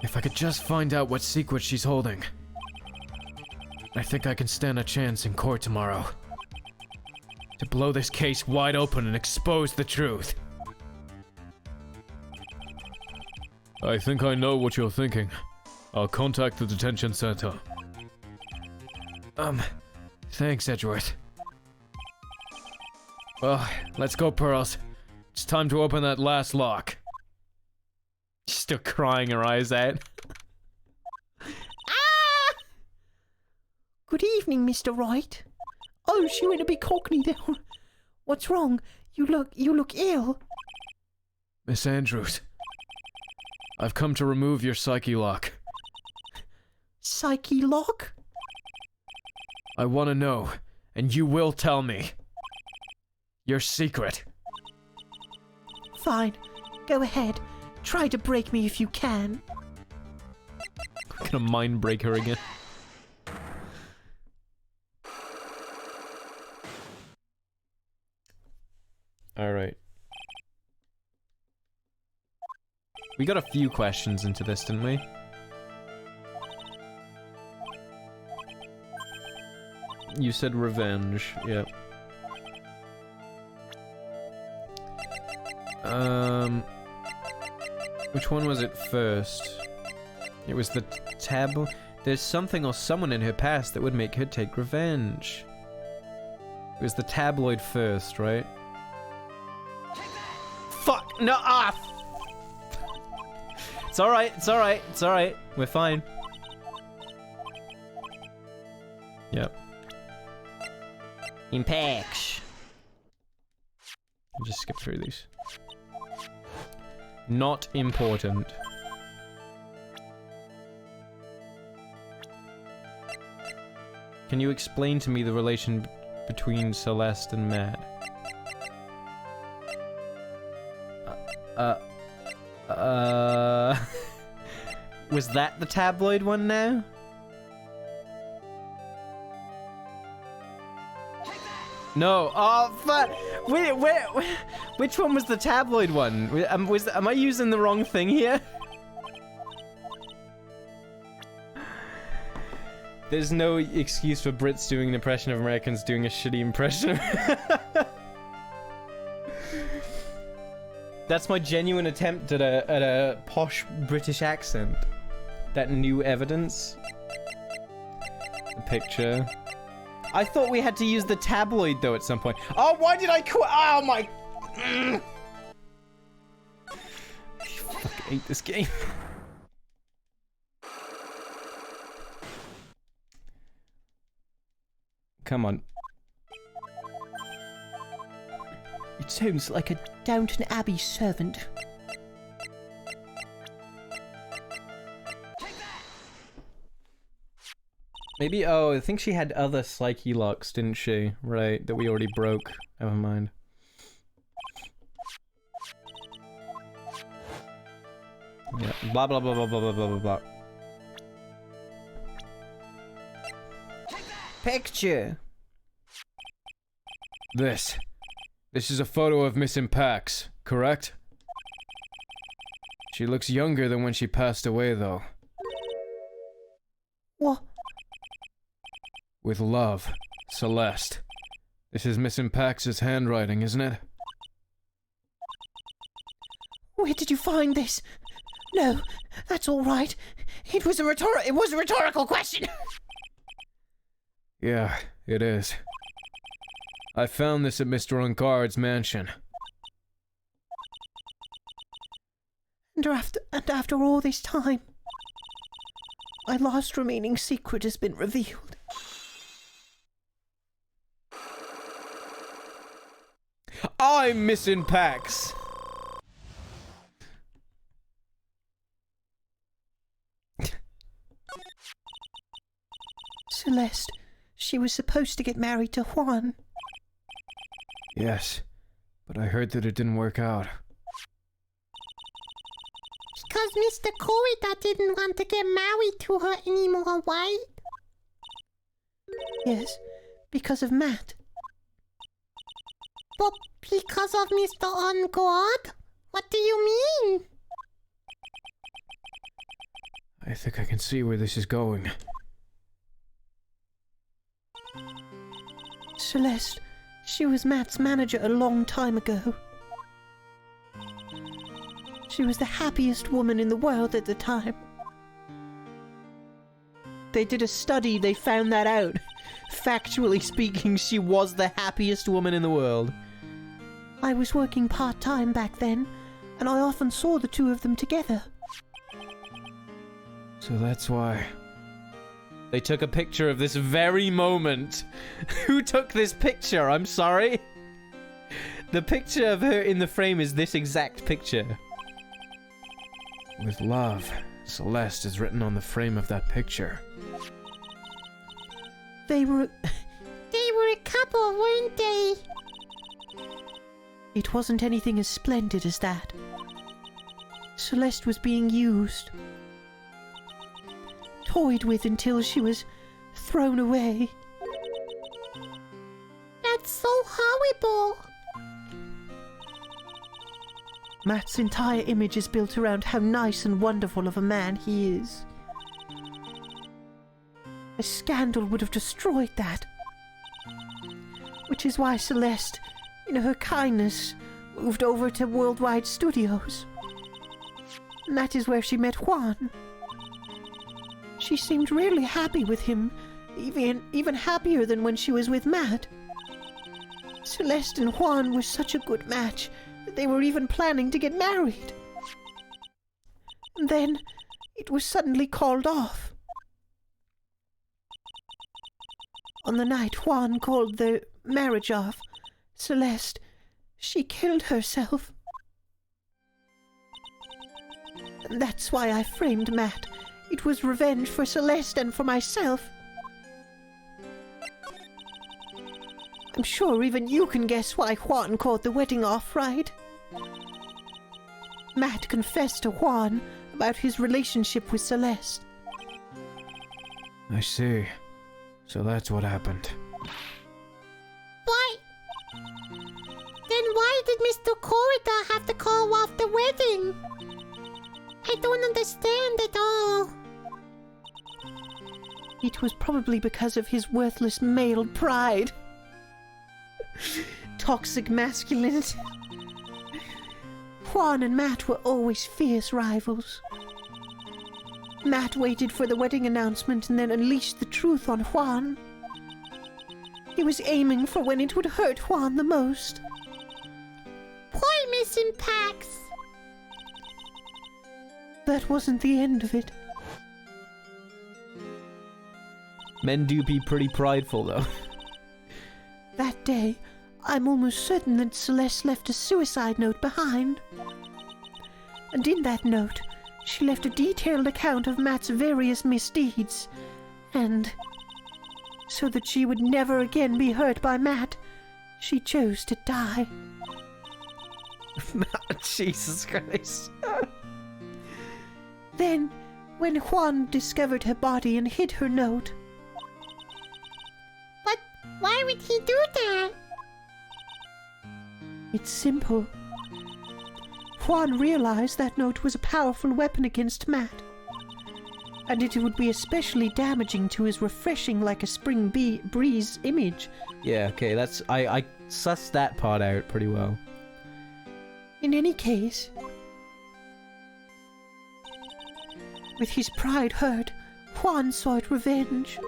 If I could just find out what secret she's holding. I think I can stand a chance in court tomorrow. To blow this case wide open and expose the truth. I think I know what you're thinking. I'll contact the detention center. Thanks, Edgeworth. Well, let's go, Pearls. It's time to open that last lock. She's still crying her eyes out. Good evening, Mr. Wright. Oh, she went a bit cockney there. What's wrong? You look ill. Miss Andrews. I've come to remove your psyche lock. Psyche lock? I want to know, and you will tell me. Your secret. Fine. Go ahead. Try to break me if you can. I'm gonna mind break her again. Alright. We got a few questions into this, didn't we? You said revenge, yep. Which one was it first? It was the There's something or someone in her past that would make her take revenge. It was the tabloid first, right? Fuck! No! Ah! It's alright, it's alright, it's alright. We're fine. Yep. Impacts. I'll just skip through these. Not important. Can you explain to me the relation between Celeste and Matt? Was that the tabloid one now? No. Oh, fuck. Wait, which one was the tabloid one? Am I using the wrong thing here? There's no excuse for Brits doing an impression of Americans doing a shitty impression of... That's my genuine attempt at a posh British accent. That new evidence. The picture. I thought we had to use the tabloid though at some point. Oh, why did I quit? Oh my... I fucking hate this game. Come on. It sounds like a Downton Abbey servant. Maybe, oh, I think she had other psyche locks, didn't she? Right, that we already broke. Never mind. Yeah, blah blah blah blah blah blah blah blah blah. Picture. This is a photo of Miss Impax, correct? She looks younger than when she passed away, though. What? With love, Celeste. This is Miss Impax's handwriting, isn't it? Where did you find this? No, that's all right. It was a rhetorical question. Yeah, it is. I found this at Mr. Ungard's mansion. And after all this time, my last remaining secret has been revealed. I'm Miss Impax. Celeste, she was supposed to get married to Juan. Yes, but I heard that it didn't work out. Because Mr. Corrida didn't want to get married to her anymore, right? Yes, because of Matt. But because of Mr. Ungard? What do you mean? I think I can see where this is going. Celeste, she was Matt's manager a long time ago. She was the happiest woman in the world at the time. They did a study, they found that out. Factually speaking, she was the happiest woman in the world. I was working part-time back then, and I often saw the two of them together. So that's why... They took a picture of this very moment. Who took this picture? I'm sorry. The picture of her in the frame is this exact picture. With love, Celeste is written on the frame of that picture. They were a couple, weren't they? It wasn't anything as splendid as that. Celeste was being used. Toyed with until she was thrown away. That's so horrible. Matt's entire image is built around how nice and wonderful of a man he is. A scandal would have destroyed that. Which is why Celeste, in her kindness, moved over to Worldwide Studios. And that is where she met Juan. She seemed really happy with him, even happier than when she was with Matt. Celeste and Juan were such a good match that they were even planning to get married. And then it was suddenly called off. On the night Juan called the marriage off, Celeste, she killed herself. And that's why I framed Matt. It was revenge for Celeste and for myself. I'm sure even you can guess why Juan called the wedding off, right? Matt confessed to Juan about his relationship with Celeste. I see. So that's what happened. Why? Then why did Mr. Corridor have to call off the wedding? I don't understand at all. It was probably because of his worthless male pride. Toxic masculinity. Juan and Matt were always fierce rivals. Matt waited for the wedding announcement and then unleashed the truth on Juan. He was aiming for when it would hurt Juan the most. Poor Missing Pax. That wasn't the end of it. Men do be pretty prideful, though. That day, I'm almost certain that Celeste left a suicide note behind. And in that note, she left a detailed account of Matt's various misdeeds. And so that she would never again be hurt by Matt, she chose to die. Jesus Christ. Then, when Juan discovered her body and hid her note... But why would he do that? It's simple. Juan realized that note was a powerful weapon against Matt. And it would be especially damaging to his refreshing like a spring breeze image. Yeah, okay, that's... I sussed that part out pretty well. In any case... With his pride hurt, Juan sought revenge.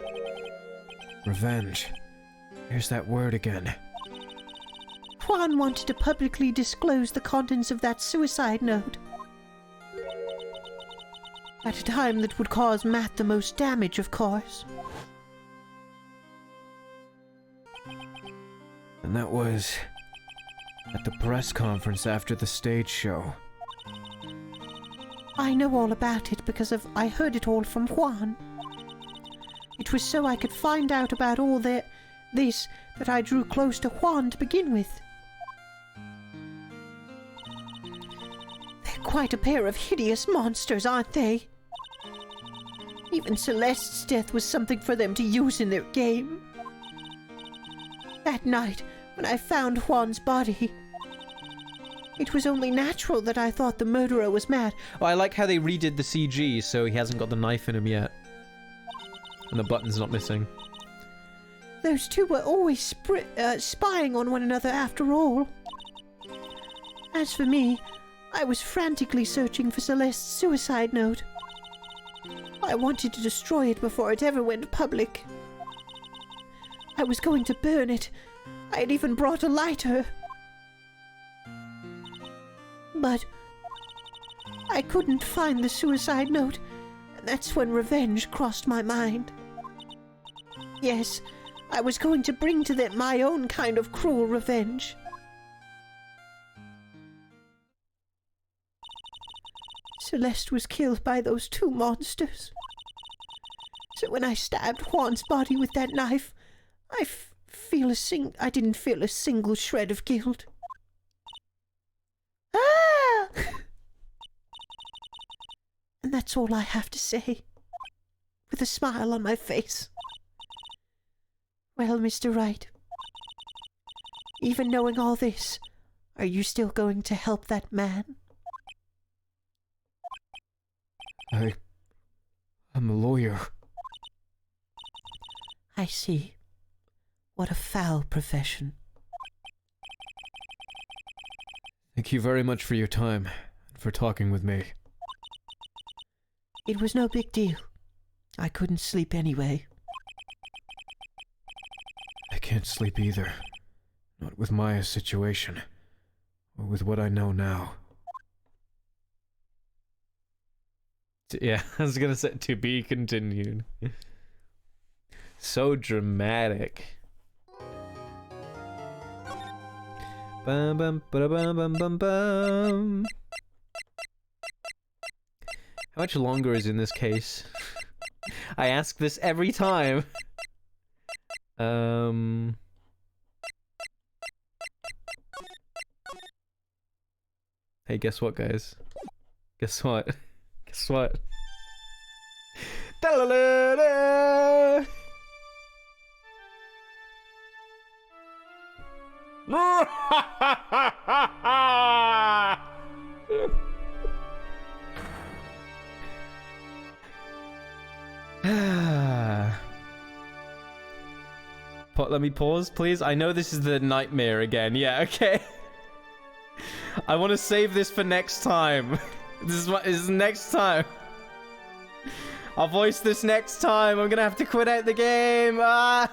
Revenge. Here's that word again. Juan wanted to publicly disclose the contents of that suicide note. At a time that would cause Matt the most damage, of course. And that was at the press conference after the stage show. I know all about it because I heard it all from Juan. It was so I could find out about all this that I drew close to Juan to begin with. They're quite a pair of hideous monsters, aren't they? Even Celeste's death was something for them to use in their game. That night, when I found Juan's body, it was only natural that I thought the murderer was Matt. Oh, I like how they redid the CG, so he hasn't got the knife in him yet. And the button's not missing. Those two were always spying on one another after all. As for me, I was frantically searching for Celeste's suicide note. I wanted to destroy it before it ever went public. I was going to burn it. I had even brought a lighter. But I couldn't find the suicide note, and that's when revenge crossed my mind. Yes, I was going to bring to them my own kind of cruel revenge. Celeste was killed by those two monsters. So when I stabbed Juan's body with that knife, I didn't feel a single shred of guilt. Ah! And that's all I have to say, with a smile on my face. Well, Mr. Wright, even knowing all this, are you still going to help that man? I'm a lawyer. I see. What a foul profession. Thank you very much for your time and for talking with me. It was no big deal. I couldn't sleep anyway. I can't sleep either. Not with Maya's situation. Or with what I know now. Yeah, I was gonna say to be continued. So dramatic. Bum bum ba bum bum bum bum. How much longer is in this case? I ask this every time. Hey, guess what, guys? Guess what? Guess what? Da-la-la-la! Let me pause, please. I know this is the nightmare again. Yeah, okay. I want to save this for next time. This is next time. I'll voice this next time. I'm gonna have to quit out the game. Ah.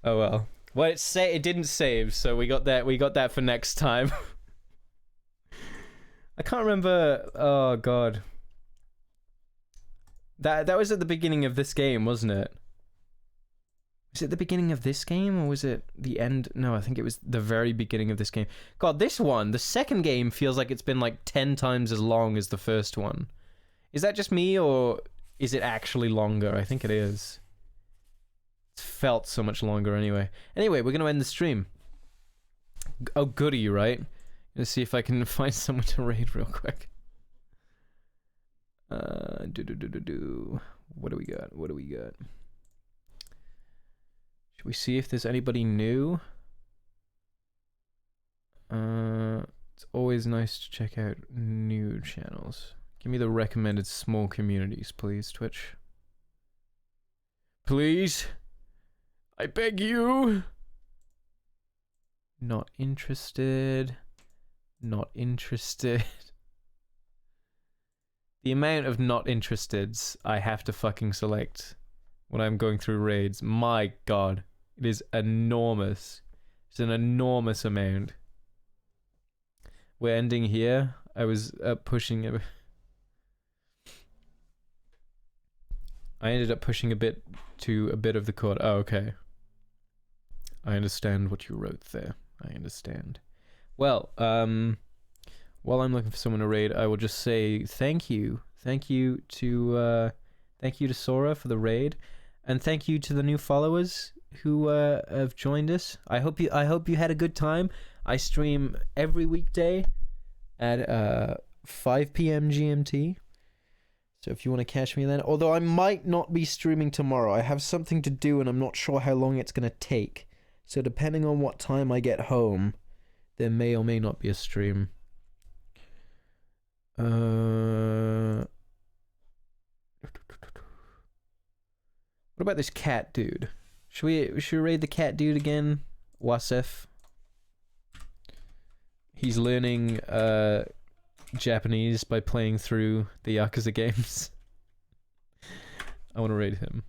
Oh well. Well, it didn't save, so we got that. We got that for next time. I can't remember. Oh god. That was at the beginning of this game, wasn't it? Was it the beginning of this game, or was it the end? No, I think it was the very beginning of this game. God, this one, the second game, feels like it's been like 10 times as long as the first one. Is that just me, or is it actually longer? I think it is. It's felt so much longer anyway. Anyway, we're going to end the stream. Oh, goody, right? Let's see if I can find someone to raid real quick. What do we got? What do we got? Should we see if there's anybody new? It's always nice to check out new channels. Give me the recommended small communities, please, Twitch. Please? I beg you? Not interested. Not interested. The amount of not interesteds I have to fucking select when I'm going through raids, my god, it is enormous. It's an enormous amount. We're ending here. I was pushing it. I ended up pushing a bit of the cord. Oh, okay. I understand what you wrote there. I understand. Well, while I'm looking for someone to raid, I will just say thank you. Thank you to Sora for the raid, and thank you to the new followers who have joined us. I hope you had a good time. I stream every weekday at 5 p.m. GMT. So if you want to catch me then, although I might not be streaming tomorrow. I have something to do and I'm not sure how long it's going to take. So depending on what time I get home, there may or may not be a stream. What about this cat dude? Should we raid the cat dude again? Wasef. He's learning Japanese by playing through the Yakuza games. I want to raid him.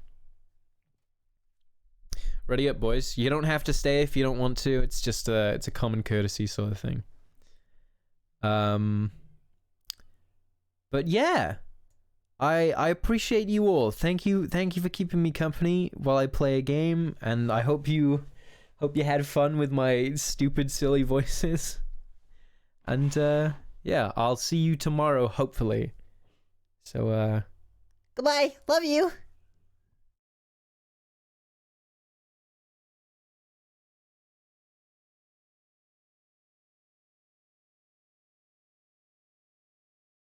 Ready up, boys. You don't have to stay if you don't want to. It's just it's a common courtesy sort of thing. But yeah, I appreciate you all. Thank you for keeping me company while I play a game, and I hope you had fun with my stupid, silly voices. And yeah, I'll see you tomorrow, hopefully. So Goodbye. Love you.